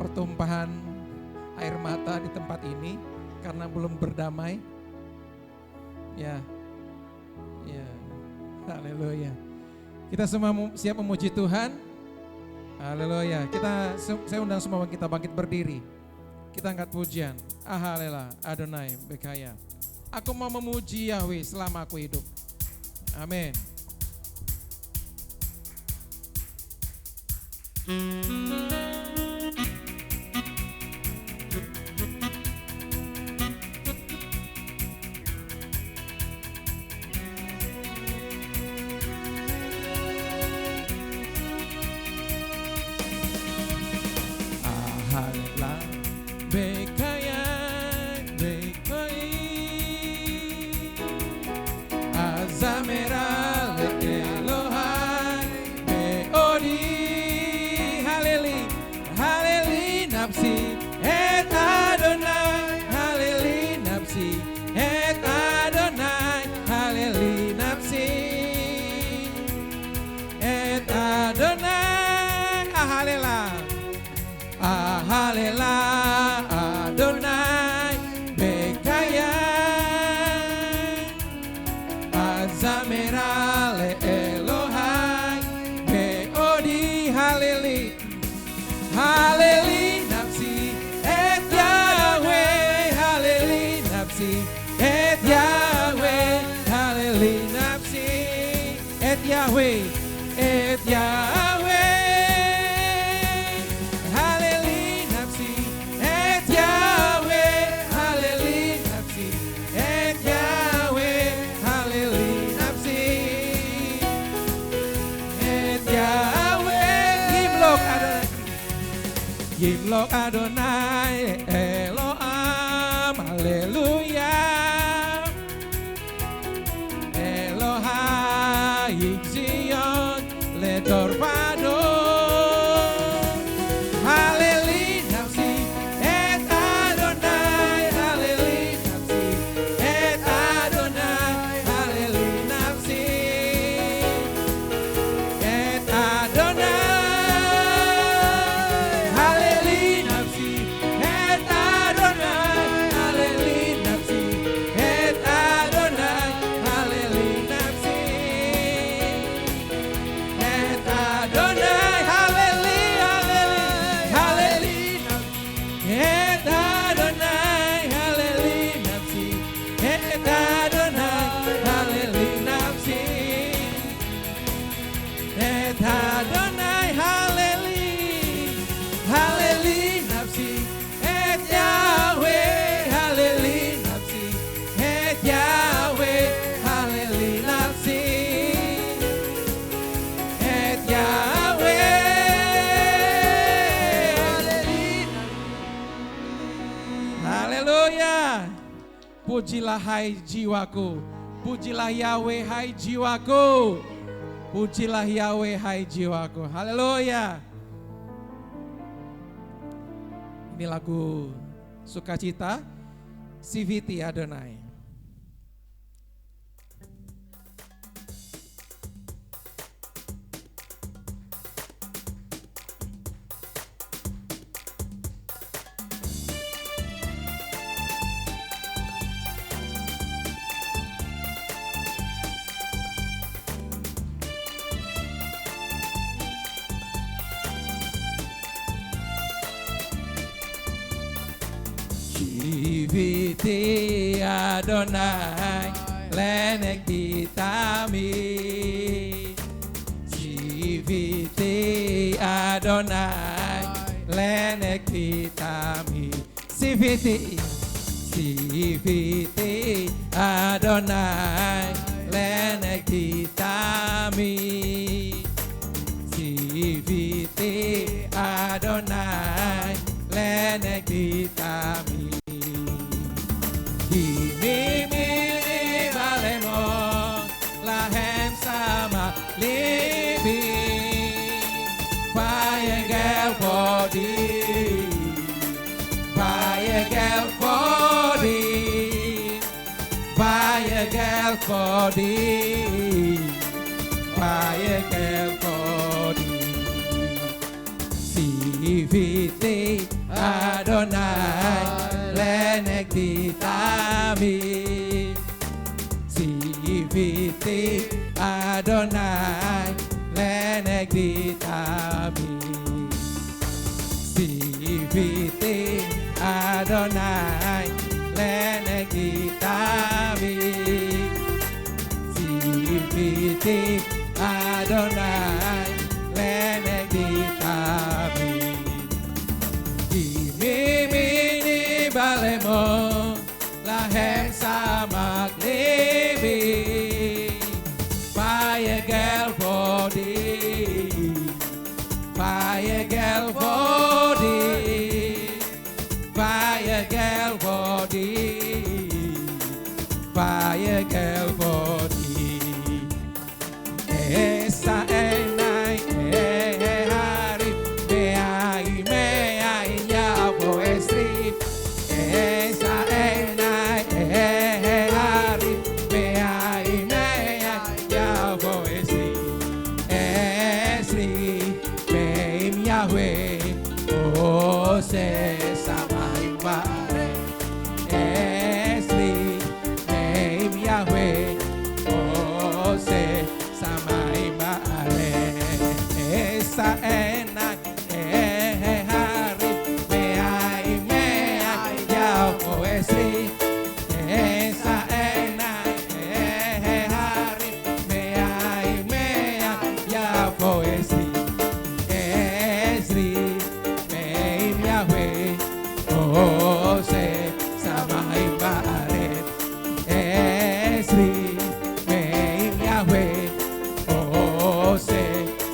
pertumpahan air mata di tempat ini karena belum berdamai. Ya. Haleluya. Kita semua siap memuji Tuhan. Haleluya. Saya undang semua kita bangkit berdiri. Kita angkat pujian. Haleluya. Adonai Bekaya. Aku mau memuji Yahweh selama aku hidup. Amin. Yimlok Adonai Elohim, haleluya. Elohai Zion ledor padon. Haleli nafsi et Adonai, haleli nafsi et Adonai, haleli nafsi et Adonai. Pujilah hai jiwaku, pujilah Yahweh hai jiwaku, pujilah Yahweh hai jiwaku. Haleluya. Ini lagu sukacita, CVT Adonai. CVT Adonai lenek ditami, CVT Adonai lenek lenek ditami CVT Adonai lenek ditami CVT Adonai lenek ditami Himimi balemo lahem sama libi Fire girl body Fire girl body Fire girl body Fire girl body CVT Adonai lenek ditami CVT Adonai lenek ditami CVT Adonai lenek ditami CVT Adonai lenek ditami Mimini balemo lahem sama libi Fire girl body Fire girl body Fire girl body Fire girl body Esa enai hari meai meai nyabo estri Esa enai hari meai meai nyabo estri Estri meim Yahweh oh se samai bare Estri meim Yahweh oh se samai bare Esa enak hari meai meai Yahweh Estri Esa enak hari meai meai Yahweh Estri Estri meim Yahweh oh se samai bare Estri meim Yahweh oh se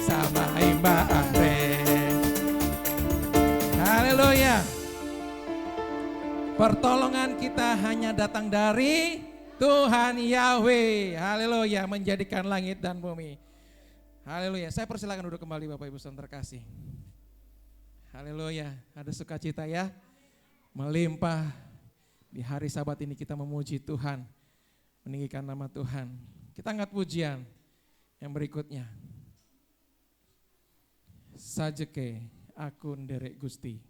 samai bare Haleluya. Pertolongan kita hanya datang dari Tuhan Yahweh. Haleluya, menjadikan langit dan bumi. Haleluya. Saya persilakan duduk kembali Bapak Ibu Saudara terkasih. Haleluya. Ada sukacita ya. Melimpah di hari Sabat ini kita memuji Tuhan. Meninggikan nama Tuhan. Kita angkat pujian yang berikutnya. Sajeke aku nderek Gusti.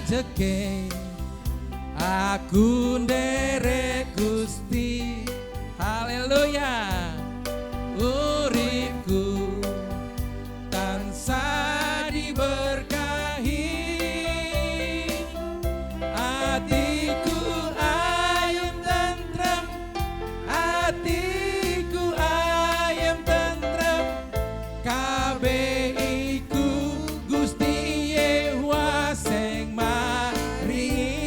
Sajeke aku nderek Gusti. Haleluya. Uripku tansah diberkahi, hatiku ayem tentrem, hatiku ayem tentrem, kabeh iku Gusti Yehuwa sing maringi.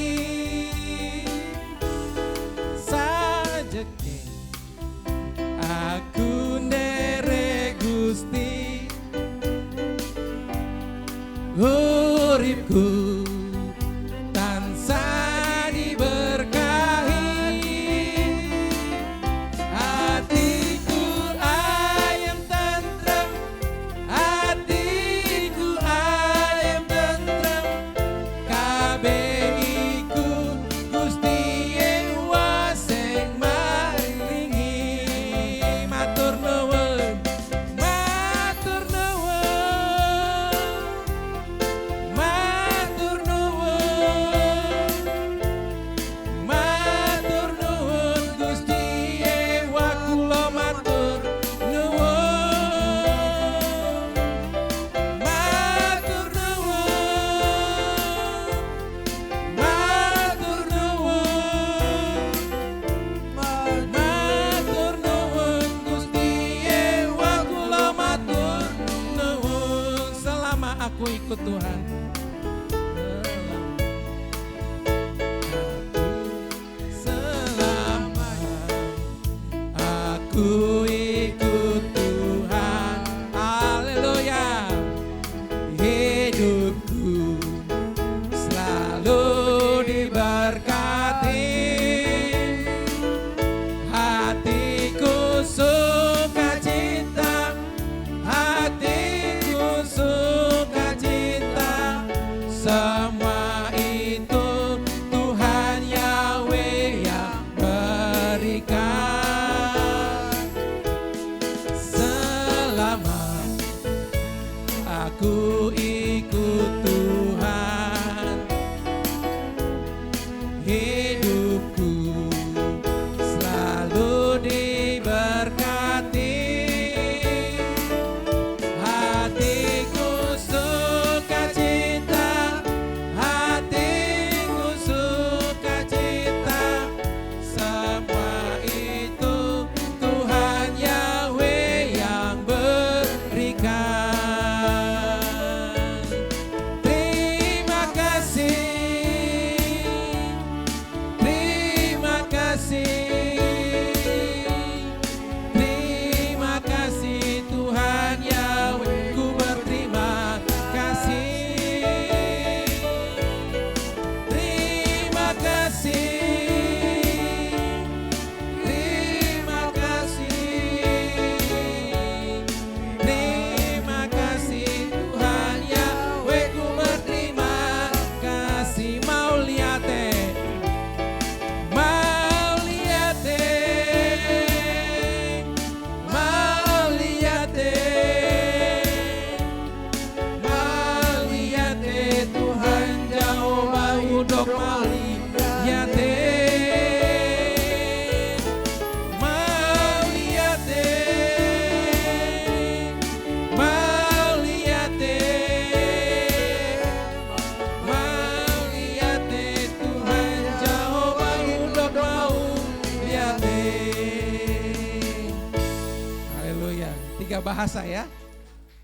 3 bahasa ya.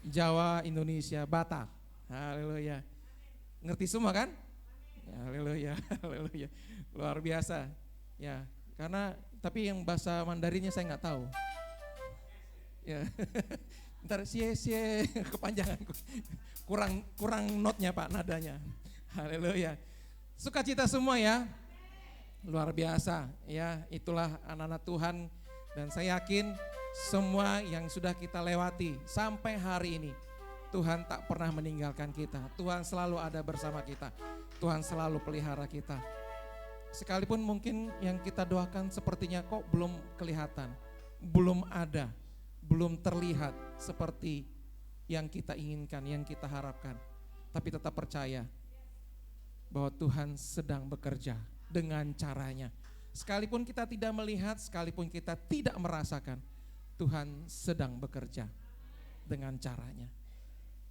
Jawa, Indonesia, Batak. Haleluya. Ngerti semua kan? Haleluya, haleluya. Luar biasa. Ya, karena tapi yang bahasa Mandarinnya saya nggak tahu. Ya. Ntar sie kepanjangan. Kurang notnya Pak, nadanya. Haleluya. Sukacita semua ya. Luar biasa ya, itulah anak-anak Tuhan dan saya yakin semua yang sudah kita lewati sampai hari ini Tuhan tak pernah meninggalkan kita. Tuhan selalu ada bersama kita. Tuhan selalu pelihara kita. Sekalipun mungkin yang kita doakan sepertinya kok belum kelihatan, belum ada, belum terlihat seperti yang kita inginkan, yang kita harapkan. Tapi tetap percaya bahwa Tuhan sedang bekerja dengan caranya. Sekalipun kita tidak melihat, sekalipun kita tidak merasakan, Tuhan sedang bekerja dengan caranya.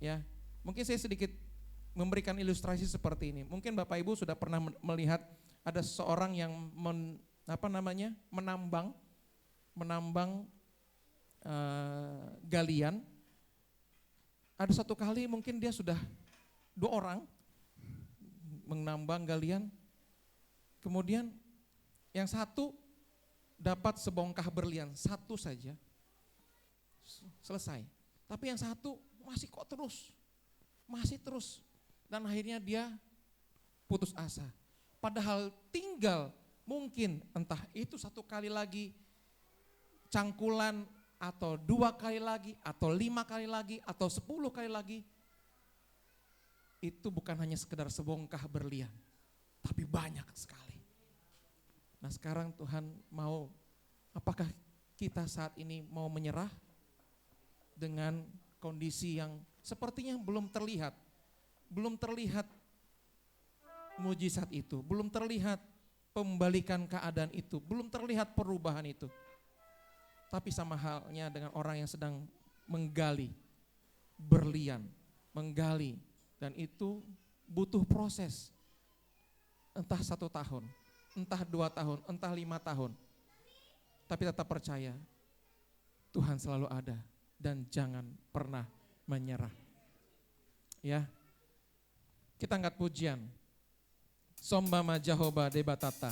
Ya, mungkin saya sedikit memberikan ilustrasi seperti ini. Mungkin Bapak Ibu sudah pernah melihat ada seorang yang menambang galian. Ada satu kali mungkin dia sudah 2 orang menambang galian. Kemudian yang satu dapat sebongkah berlian, satu saja selesai. Tapi yang satu masih terus. Dan akhirnya dia putus asa. Padahal tinggal mungkin entah itu 1 kali lagi cangkulan atau 2 kali lagi atau 5 kali lagi atau 10 kali lagi. Itu bukan hanya sekedar sebongkah berlian, tapi banyak sekali. Nah sekarang Tuhan mau, apakah kita saat ini mau menyerah dengan kondisi yang sepertinya belum terlihat mujizat itu, belum terlihat pembalikan keadaan itu, belum terlihat perubahan itu. Tapi sama halnya dengan orang yang sedang menggali berlian, dan itu butuh proses. Entah 1 tahun, entah 2 tahun, entah 5 tahun. Tapi tetap percaya Tuhan selalu ada dan jangan pernah menyerah. Ya. Kita angkat pujian. Sombama Jehovah Debatata.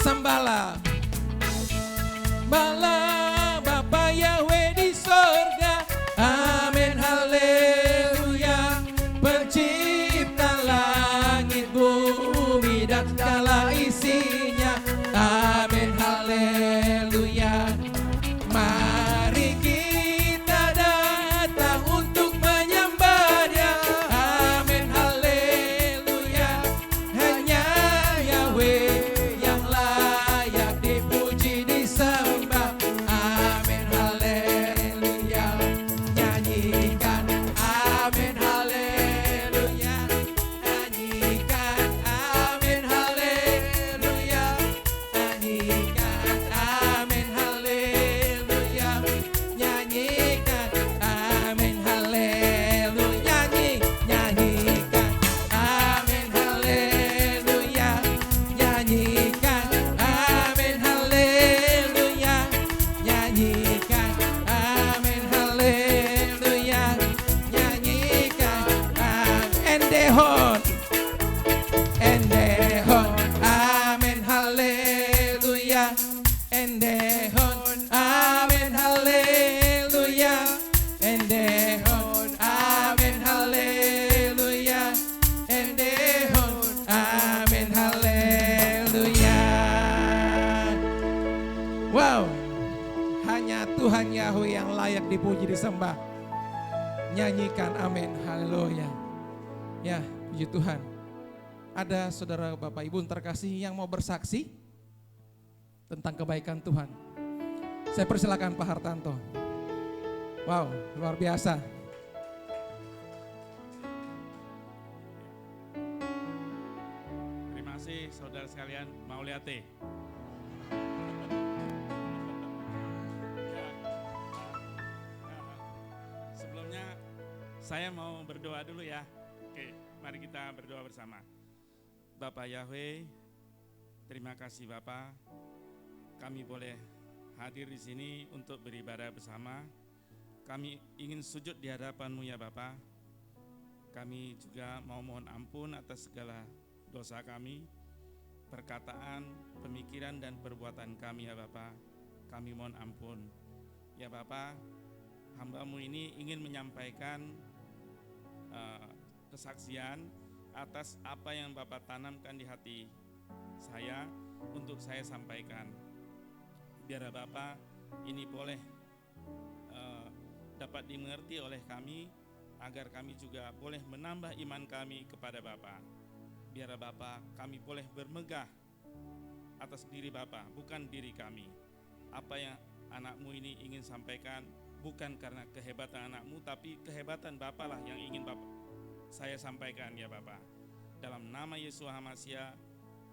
Sambala Bala Bapa Yahweh di sorga. Amin haleluya. Pencipta langit bumi dan segala isinya. Amin haleluya. Mari kita datang untuk menyembah-Nya. Amin haleluya. Hanya Yahweh yang layak dipuji, disembah. Nyanyikan amin, haleluya. Ya, puji Tuhan. Ada saudara Bapak Ibu terkasih yang mau bersaksi tentang kebaikan Tuhan. Saya persilakan Pak Hartanto. Wow, luar biasa. Terima kasih saudara sekalian, mau lihat teh. Sebelumnya saya mau berdoa dulu ya. Oke, mari kita berdoa bersama. Bapak Yahweh, terima kasih Bapak. Kami boleh hadir di sini untuk beribadah bersama. Kami ingin sujud di hadapan-Mu ya Bapak. Kami juga mau mohon ampun atas segala dosa kami, perkataan, pemikiran dan perbuatan kami ya Bapak. Kami mohon ampun. Ya Bapak, hamba-Mu ini ingin menyampaikan kesaksian atas apa yang Bapak tanamkan di hati saya untuk saya sampaikan. Biar Bapak ini boleh dapat dimengerti oleh kami, agar kami juga boleh menambah iman kami kepada Bapak. Biar Bapak kami boleh bermegah atas diri Bapak, bukan diri kami. Apa yang anak-Mu ini ingin sampaikan bukan karena kehebatan anak-Mu, tapi kehebatan Bapak lah yang ingin Bapak saya sampaikan ya Bapak. Dalam nama Yesus HaMasiah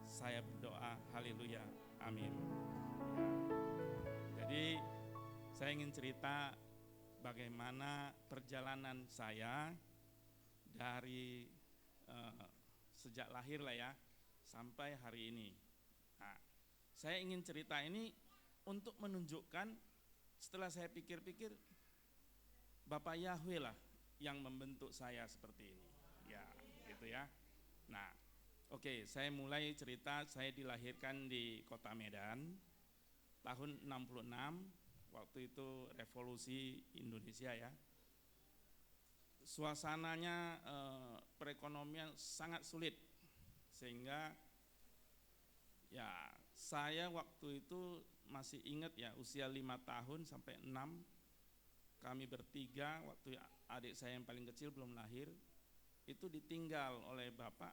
saya berdoa, haleluya, amin. Jadi saya ingin cerita bagaimana perjalanan saya dari sejak lahir lah ya sampai hari ini. Nah, saya ingin cerita ini untuk menunjukkan, setelah saya pikir-pikir, Bapak Yahweh lah yang membentuk saya seperti ini. Ya, gitu ya. Nah, oke, saya mulai cerita. Saya dilahirkan di Kota Medan tahun 66. Waktu itu revolusi Indonesia ya. Suasananya perekonomian sangat sulit, sehingga ya saya waktu itu masih ingat ya, usia 5 tahun sampai 6, kami bertiga, waktu adik saya yang paling kecil belum lahir, itu ditinggal oleh bapak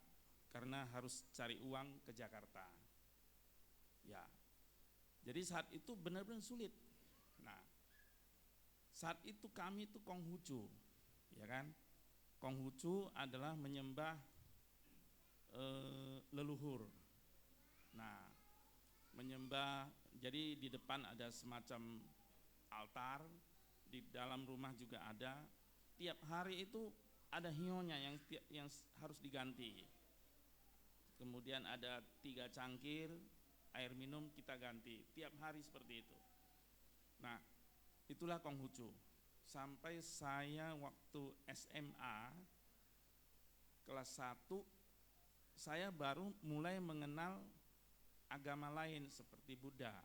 karena harus cari uang ke Jakarta. Ya, jadi saat itu benar-benar sulit. Nah, saat itu kami itu Konghucu, ya kan? Konghucu adalah menyembah leluhur. Nah, menyembah, jadi di depan ada semacam altar, di dalam rumah juga ada. Tiap hari itu ada hionya yang harus diganti. Kemudian ada 3 cangkir air minum kita ganti tiap hari seperti itu. Nah, itulah Konghucu. Sampai saya waktu SMA kelas 1, saya baru mulai mengenal agama lain seperti Buddha.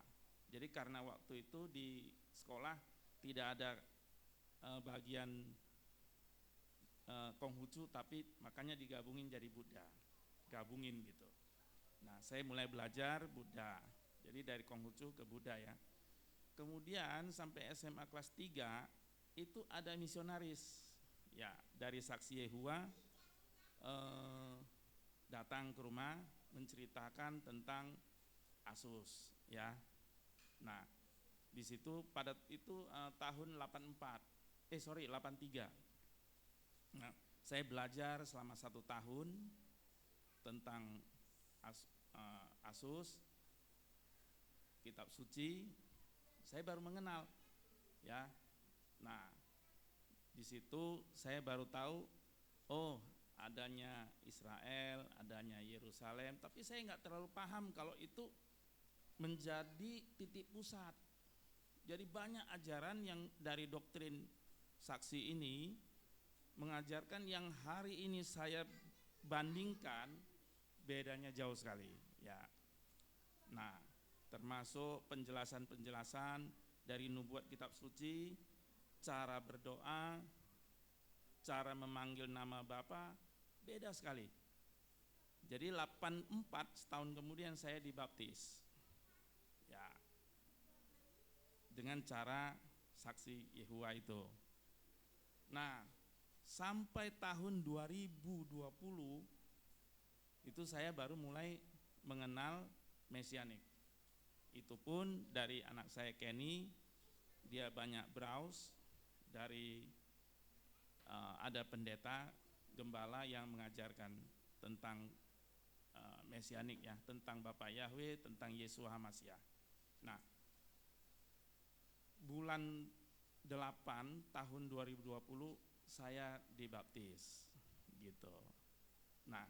Jadi karena waktu itu di sekolah tidak ada bagian Konghucu, tapi makanya digabungin jadi Buddha, gabungin gitu. Nah, saya mulai belajar Buddha, jadi dari Konghucu ke Buddha ya. Kemudian sampai SMA kelas 3 itu ada misionaris ya, dari Saksi Yehova datang ke rumah menceritakan tentang Asus ya. Nah, di situ pada itu tahun 83. Nah, saya belajar selama 1 tahun tentang Asus, kitab suci, saya baru mengenal ya. Nah, di situ saya baru tahu, oh adanya Israel, adanya Yerusalem, tapi saya nggak terlalu paham kalau itu menjadi titik pusat. Jadi banyak ajaran yang dari doktrin saksi ini mengajarkan yang hari ini saya bandingkan bedanya jauh sekali ya. Nah, termasuk penjelasan-penjelasan dari nubuat kitab suci, cara berdoa, cara memanggil nama Bapa beda sekali. Jadi 84 setahun kemudian saya dibaptis. Ya. Dengan cara saksi Yehova itu. Nah, sampai tahun 2020 itu saya baru mulai mengenal mesianik. Itu pun dari anak saya Kenny, dia banyak browse dari ada pendeta gembala yang mengajarkan tentang mesianik ya, tentang Bapak Yahweh, tentang Yeshua HaMashiach. Nah, bulan 8 tahun 2020 saya dibaptis gitu. Nah,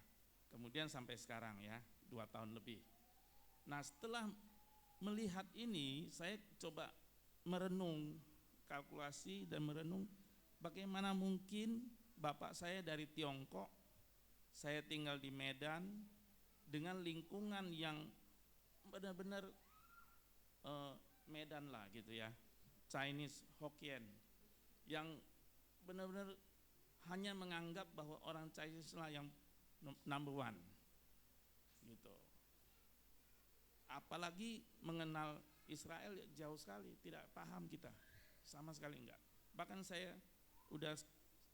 kemudian sampai sekarang ya, 2 tahun lebih. Nah, setelah melihat ini, saya coba merenung, kalkulasi dan merenung bagaimana mungkin bapak saya dari Tiongkok, saya tinggal di Medan dengan lingkungan yang benar-benar Medan lah gitu ya, Chinese Hokkien, yang benar-benar hanya menganggap bahwa orang Chinese lah yang number one gitu. Apalagi mengenal Israel jauh sekali, tidak paham kita, sama sekali enggak. Bahkan saya udah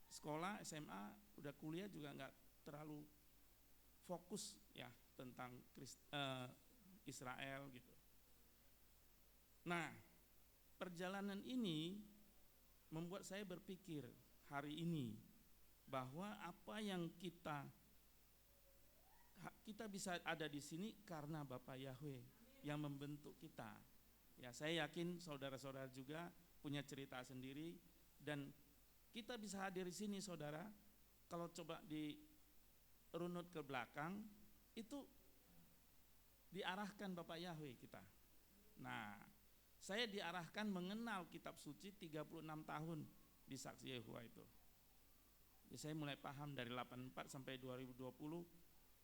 sekolah SMA, udah kuliah juga enggak terlalu fokus ya tentang Israel gitu. Nah, perjalanan ini membuat saya berpikir hari ini bahwa apa yang kita bisa ada di sini karena Bapak Yahweh yang membentuk kita. Ya, saya yakin saudara-saudara juga punya cerita sendiri dan kita bisa hadir di sini, saudara. Kalau coba dirunut ke belakang, itu diarahkan Bapak Yahweh kita. Nah, saya diarahkan mengenal kitab suci 36 tahun di Saksi Yehova itu. Jadi saya mulai paham dari 84 sampai 2020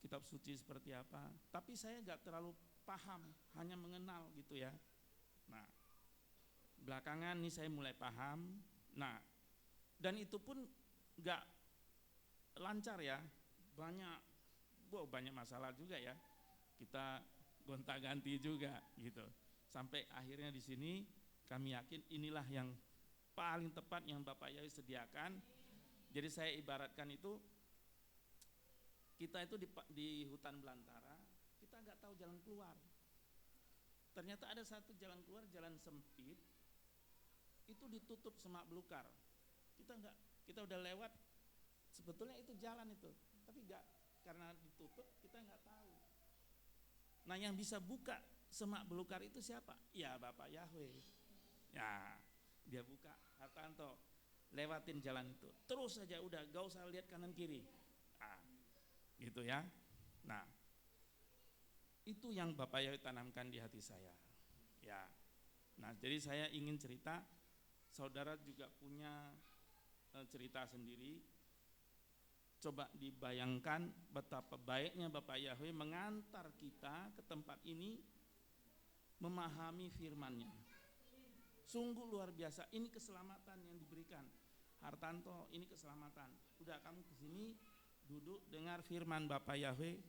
kitab suci seperti apa. Tapi saya gak terlalu paham, hanya mengenal gitu ya. Nah, belakangan nih saya mulai paham. Nah, dan itu pun gak lancar ya. Banyak masalah juga ya. Kita gonta-ganti juga gitu. Sampai akhirnya di sini kami yakin inilah yang paling tepat yang Bapak Yahweh sediakan. Jadi saya ibaratkan itu, kita itu di hutan belantara, kita nggak tahu jalan keluar. Ternyata ada satu jalan keluar, jalan sempit, itu ditutup semak belukar. Kita udah lewat, sebetulnya itu jalan itu, tapi nggak, karena ditutup kita nggak tahu. Nah, yang bisa buka semak belukar itu siapa? Ya Bapak Yahweh. Ya, dia buka. Hartanto, lewatin jalan itu. Terus saja udah, gak usah lihat kanan kiri. Nah, gitu ya. Nah, itu yang Bapak Yahweh tanamkan di hati saya. Ya. Nah, jadi saya ingin cerita, saudara juga punya cerita sendiri. Coba dibayangkan betapa baiknya Bapak Yahweh mengantar kita ke tempat ini memahami firman-Nya. Sungguh luar biasa, ini keselamatan yang diberikan. Hartanto, ini keselamatan. Udah kamu kesini, duduk, dengar firman Bapak Yahweh,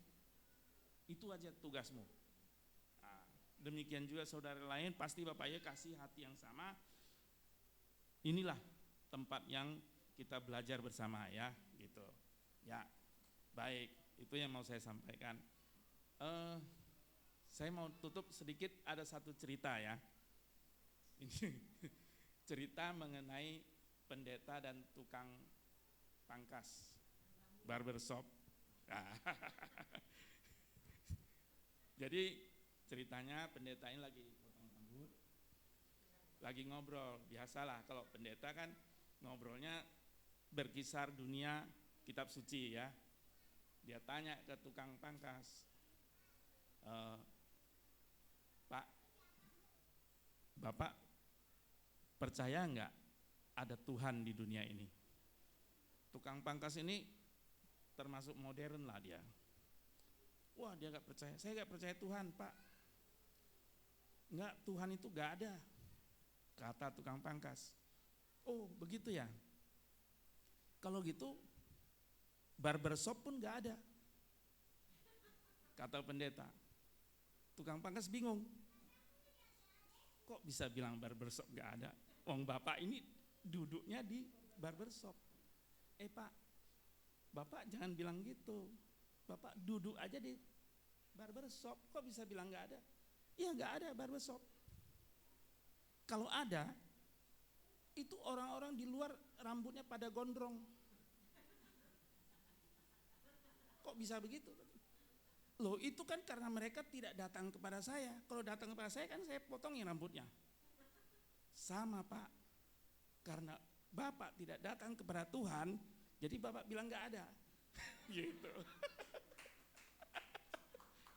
itu aja tugasmu. Nah, demikian juga saudara lain, pasti Bapak Yahweh kasih hati yang sama. Inilah tempat yang kita belajar bersama ya, gitu. Ya, baik, itu yang mau saya sampaikan. Saya mau tutup sedikit, ada satu cerita ya. Ini cerita mengenai pendeta dan tukang pangkas, barbershop. Jadi ceritanya pendeta ini lagi potong rambut, lagi ngobrol. Biasalah kalau pendeta kan ngobrolnya berkisar dunia kitab suci ya. Dia tanya ke tukang pangkas, Pak, Bapak percaya enggak ada Tuhan di dunia ini? Tukang pangkas ini termasuk modern lah dia. Wah, dia enggak percaya. Saya enggak percaya Tuhan, Pak. Enggak, Tuhan itu enggak ada, kata tukang pangkas. Oh, begitu ya. Kalau gitu barbershop pun enggak ada, kata pendeta. Tukang pangkas bingung. Kok bisa bilang barbershop enggak ada? Wong bapak ini duduknya di barbershop. Pak, bapak jangan bilang gitu. Bapak duduk aja di barbershop, kok bisa bilang nggak ada? Iya nggak ada barbershop. Kalau ada, itu orang-orang di luar rambutnya pada gondrong. Kok bisa begitu? Loh itu kan karena mereka tidak datang kepada saya. Kalau datang kepada saya kan saya potongin rambutnya. Sama Pak, karena Bapak tidak datang kepada Tuhan, jadi Bapak bilang nggak ada. Gitu.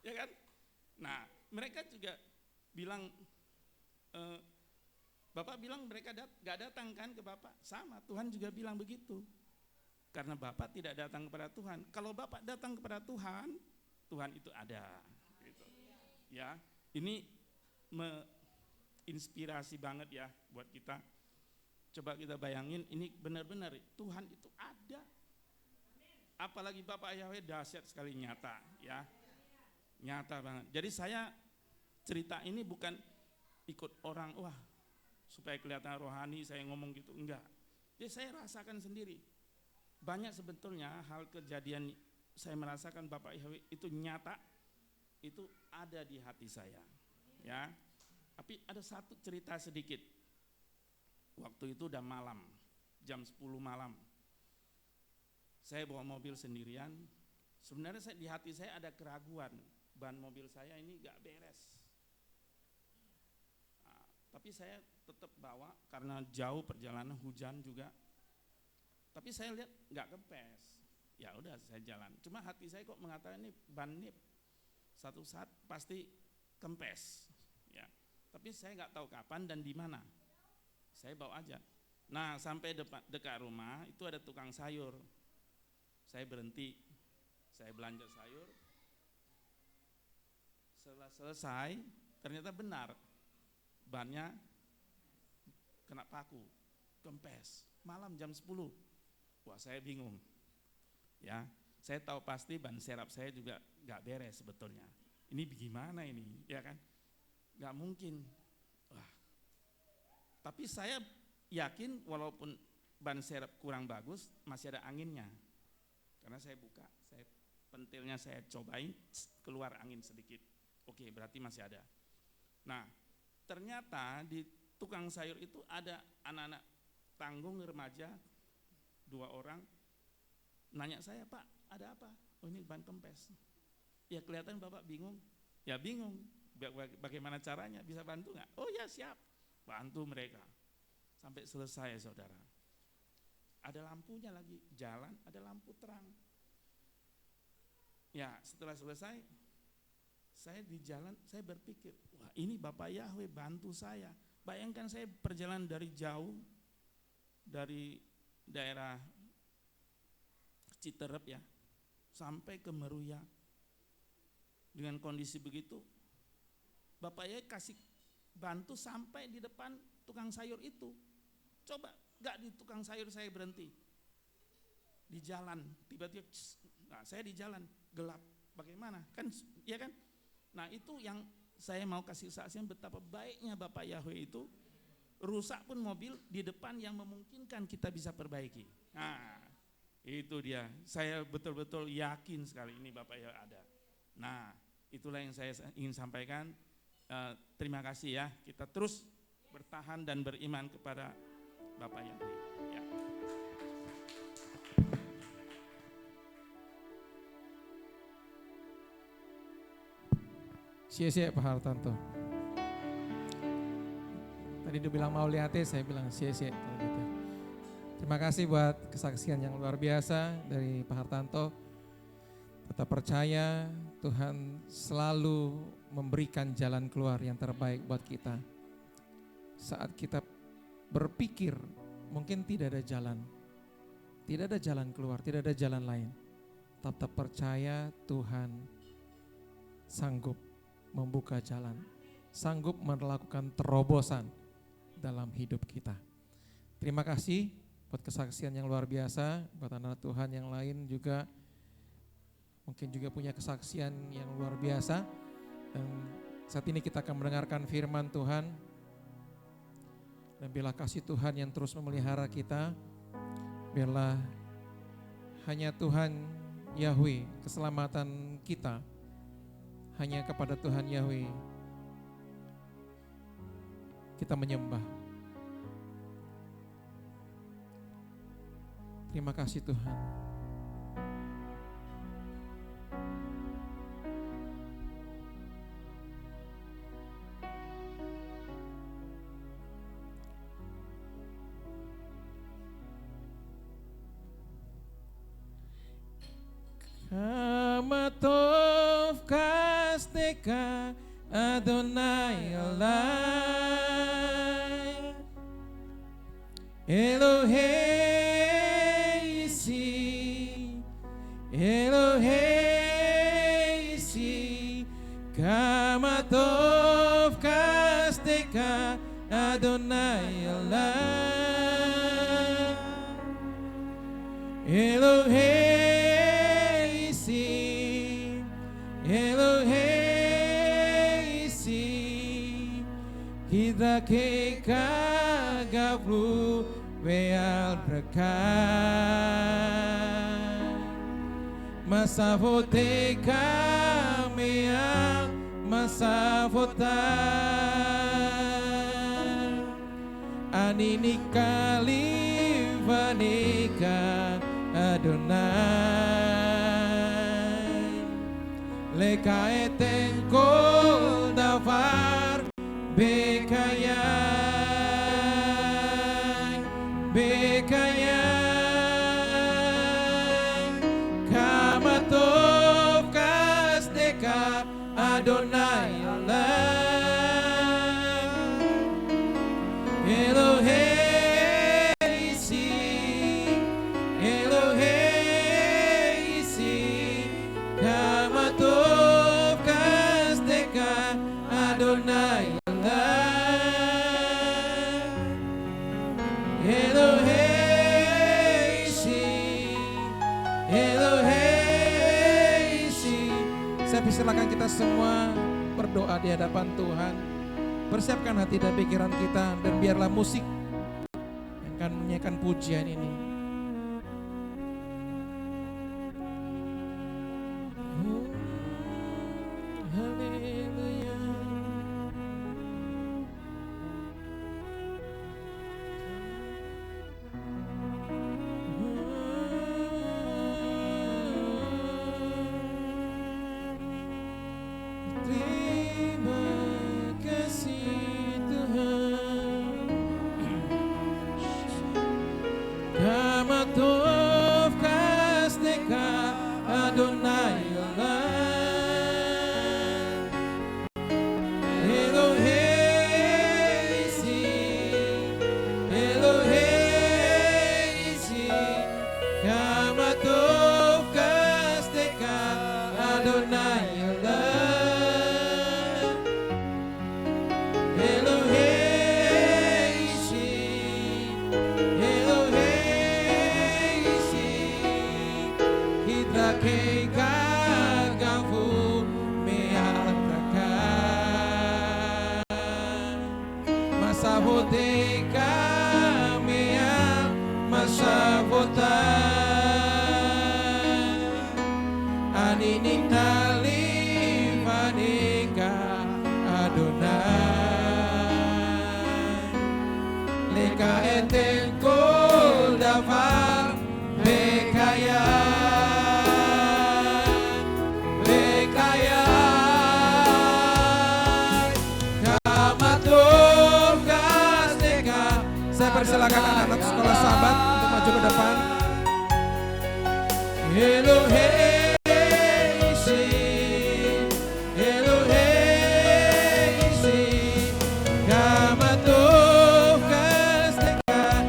Ya kan? Nah mereka juga bilang, Bapak bilang mereka gak datang kan ke Bapak. Sama, Tuhan juga bilang begitu. Karena Bapak tidak datang kepada Tuhan. Kalau Bapak datang kepada Tuhan, Tuhan itu ada. Gitu. Ya, ini inspirasi banget ya buat kita. Coba kita bayangin, ini benar-benar Tuhan itu ada. Apalagi Bapak Yahweh dahsyat sekali, nyata ya. Nyata banget. Jadi saya cerita ini bukan ikut orang, wah supaya kelihatan rohani saya ngomong gitu, enggak. Jadi saya rasakan sendiri. Banyak sebetulnya hal kejadian saya merasakan Bapak Yahweh itu nyata, itu ada di hati saya. Ya. Tapi ada satu cerita sedikit. Waktu itu udah malam, jam 10 malam. Saya bawa mobil sendirian. Sebenarnya di hati saya ada keraguan, ban mobil saya ini gak beres. Nah, tapi saya tetap bawa karena jauh perjalanan, hujan juga. Tapi saya lihat gak kempes. Ya udah saya jalan. Cuma hati saya kok mengatakan ini ban ini satu saat pasti kempes. Ya. Tapi saya gak tahu kapan dan di mana. Saya bawa aja. Nah sampai dekat rumah itu ada tukang sayur. Saya berhenti, saya belanja sayur. Setelah selesai, ternyata benar bannya kena paku, kempes. Malam jam 10. Wah saya bingung. Ya, saya tahu pasti ban serep saya juga gak beres sebetulnya. Ini bagaimana ini, ya kan? Gak mungkin. Wah. Tapi saya yakin walaupun ban serep kurang bagus, masih ada anginnya. Karena saya buka, pentilnya saya cobain, keluar angin sedikit. Oke, berarti masih ada. Nah, ternyata di tukang sayur itu ada anak-anak tanggung remaja, 2 orang, nanya saya, Pak, ada apa? Oh ini ban kempes. Ya kelihatan Bapak bingung. Ya bingung, bagaimana caranya, bisa bantu nggak? Oh ya siap, bantu mereka. Sampai selesai saudara. Ada lampunya lagi, jalan ada lampu terang. Ya setelah selesai, saya di jalan, saya berpikir, wah ini Bapak Yahweh bantu saya. Bayangkan saya perjalanan dari jauh, dari daerah Citerep ya, sampai ke Meruya. Dengan kondisi begitu, Bapak Yahweh kasih bantu sampai di depan tukang sayur itu. Coba, gak di tukang sayur saya berhenti. Di jalan, tiba-tiba, nah saya di jalan, gelap. Bagaimana? Kan, ya kan? Nah itu yang saya mau kasih saksian betapa baiknya Bapak Yahweh itu. Rusak pun mobil di depan yang memungkinkan kita bisa perbaiki. Nah itu dia, saya betul-betul yakin sekali ini Bapak Yahweh ada. Nah itulah yang saya ingin sampaikan. Terima kasih ya, kita terus bertahan dan beriman kepada Bapak Yahweh. Ya. Sia-sia Pak Hartanto. Tadi dia bilang mau lihat, saya bilang sia-sia. Gitu. Terima kasih buat kesaksian yang luar biasa dari Pak Hartanto. Tetap percaya Tuhan selalu memberikan jalan keluar yang terbaik buat kita. Saat kita berpikir mungkin tidak ada jalan keluar, tidak ada jalan lain. Tetap percaya Tuhan sanggup membuka jalan, sanggup melakukan terobosan dalam hidup kita. Terima kasih buat kesaksian yang luar biasa, buat anak Tuhan yang lain juga mungkin juga punya kesaksian yang luar biasa. Dan saat ini kita akan mendengarkan firman Tuhan Dan biarlah kasih Tuhan yang terus memelihara kita. Biarlah hanya Tuhan Yahweh keselamatan kita. Hanya kepada Tuhan Yahweh kita menyembah. Terima kasih Tuhan. Kama tov kasteka Adonai Elai Elohei isi Elohei isi Kama tov kasteka Adonai Elai Elohei Elohei isi kita keka gavlu veal berkat masa voteka meal masa votar anini kali vanika Adonai Leka eten kol davar bekayai bekayai kama tov kasdeka Adonai Allah Elohei isi Elohei isi kama tov kasdeka Adonai Allah Elohei isi Elohei isi. Saya persilakan kita semua berdoa di hadapan Tuhan. Persiapkan hati dan pikiran kita dan biarlah musik yang akan menyanyikan pujian ini. Haleluya. Terima kasih Tuhan. Kama tov kasdeka Adonai Allah Elohei isi Elohei isi Kama tov kasdeka Adonai Allah Elohei isi Elohei isi kita keka gavu meatakan masa voteka mea masa votan anini tali vaneka Adonai leka eten kol davar bekaya bekaya kama tov kasdeka. Saya persilakan anak-anak sekolah Sabat untuk maju ke depan. Elohei isi Elohei isi kama tov kasdeka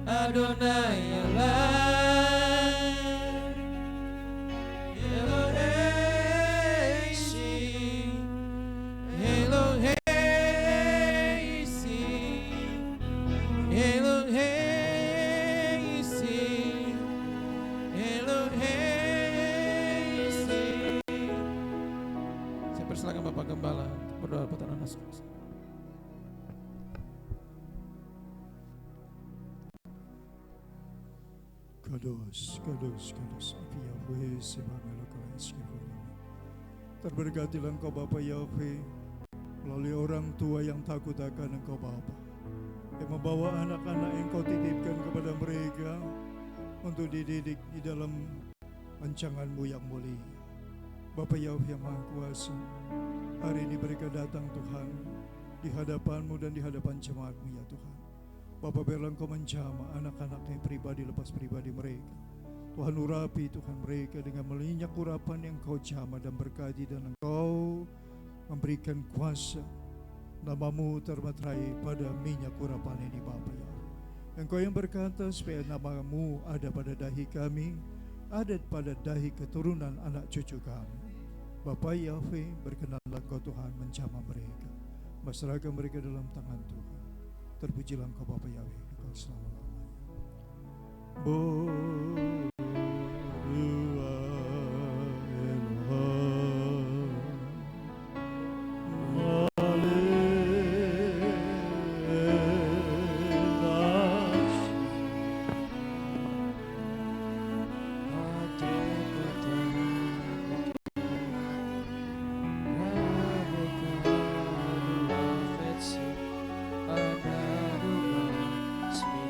Adonai Allah, Elohei si, Elohei si, Elohei si, Elohei si. Saya persilakan Bapak Gembala untuk berdoa buat anak-anak sekalian. Kados, kados, kados, api Yahweh, sebab melokal eskifurnya. Terberkatilah Engkau Bapa Yahweh, melalui orang tua yang takut akan Engkau Bapa, yang membawa anak-anak yang Engkau titipkan kepada mereka untuk dididik di dalam rancangan-Mu yang mulia. Bapa Yahweh yang Maha Kuasa, hari ini mereka datang Tuhan di hadapan-Mu dan di hadapan jemaat-Mu ya Tuhan. Bapa, biarlah Engkau menjamah anak-anaknya pribadi lepas pribadi mereka. Tuhan urapi Tuhan mereka dengan minyak urapan yang Engkau jamah dan berkati, dan Engkau memberikan kuasa. Nama-Mu termaterai pada minyak urapan ini Bapa ya. Engkau yang berkata supaya nama-Mu ada pada dahi kami, ada pada dahi keturunan anak cucu kami. Bapa Yahweh, berkenanlah Engkau Tuhan menjamah mereka, masyarakat mereka dalam tangan Tuhan. Terpujilah Engkau Bapa Yahweh kekal selama-lamanya. Speak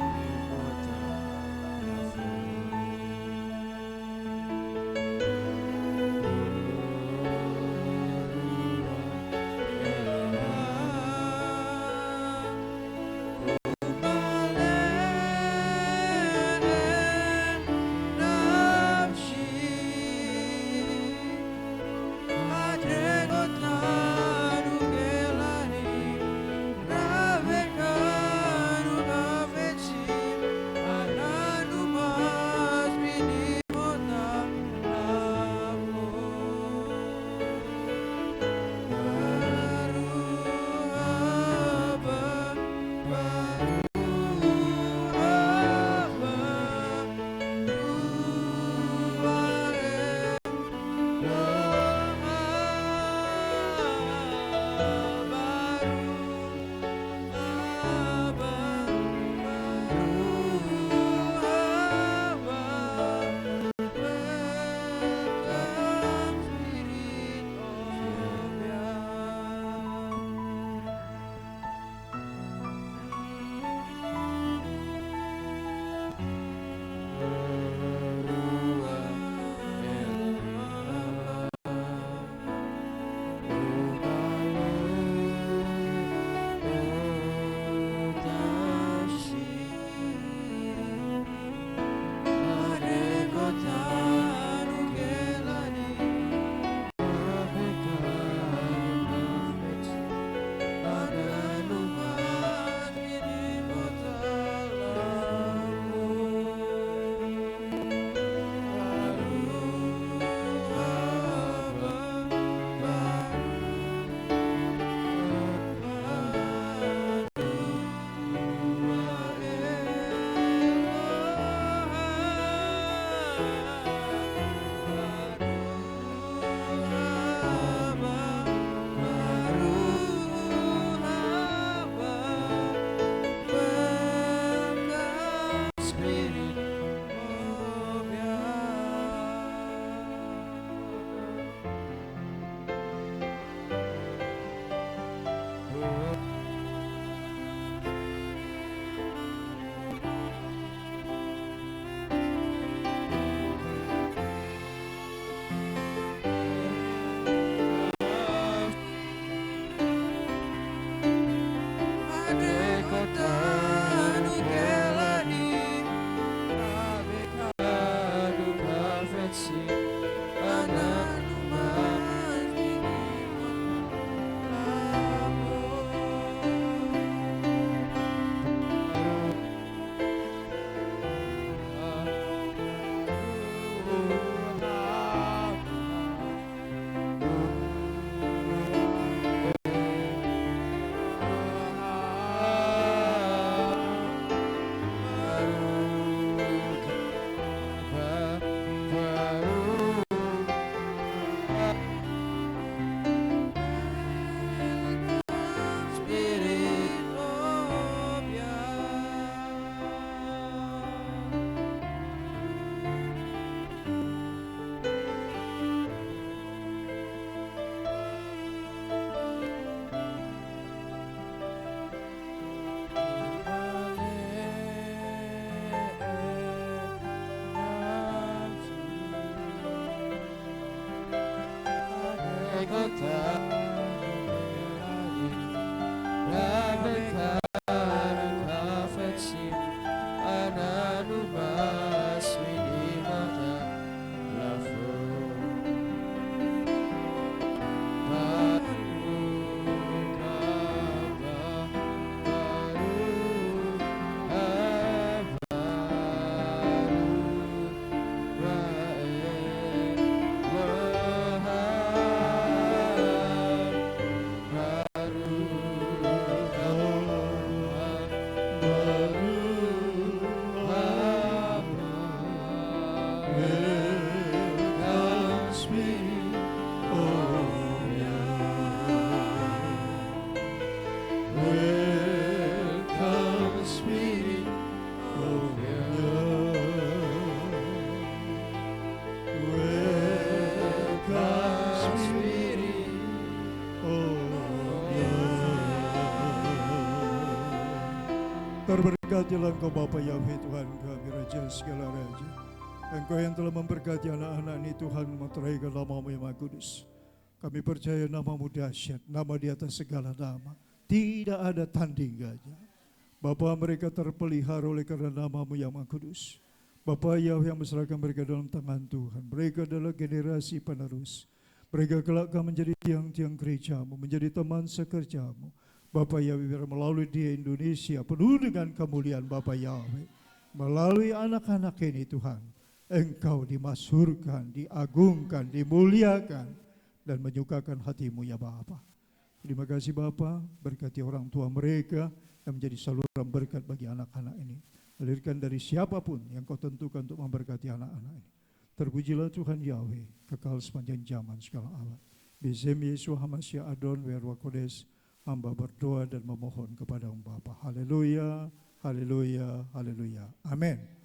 Terberkatilah Engkau Bapa Yahweh Tuhan kami Raja segala Raja. Engkau yang telah memberkati anak-anak ini Tuhan, meteraikan nama-Mu yang Maha Kudus. Kami percaya nama-Mu dahsyat, nama di atas segala nama. Tidak ada tandingannya. Bapa, mereka terpelihara oleh karena nama-Mu yang Maha Kudus. Bapa Yahweh yang menserahkan mereka dalam tangan Tuhan. Mereka adalah generasi penerus. Mereka kelak akan menjadi tiang-tiang gereja-Mu, menjadi teman sekerja-Mu. Bapa Yahweh, biar melalui dia Indonesia penuh dengan kemuliaan Bapa Yahweh. Melalui anak-anak ini Tuhan, Engkau dimasyhurkan, diagungkan, dimuliakan, dan menyukakan hati-Mu ya Bapa. Terima kasih Bapa, berkati orang tua mereka yang menjadi saluran berkat bagi anak-anak ini. Alirkan dari siapapun yang Kau tentukan untuk memberkati anak-anak ini. Terpujilah Tuhan Yahweh, kekal sepanjang zaman segala abad. Bisem Yesus Hamasya Adon Werwa Kodes, hamba berdoa dan memohon kepada Bapa. Haleluya, haleluya, haleluya. Amin.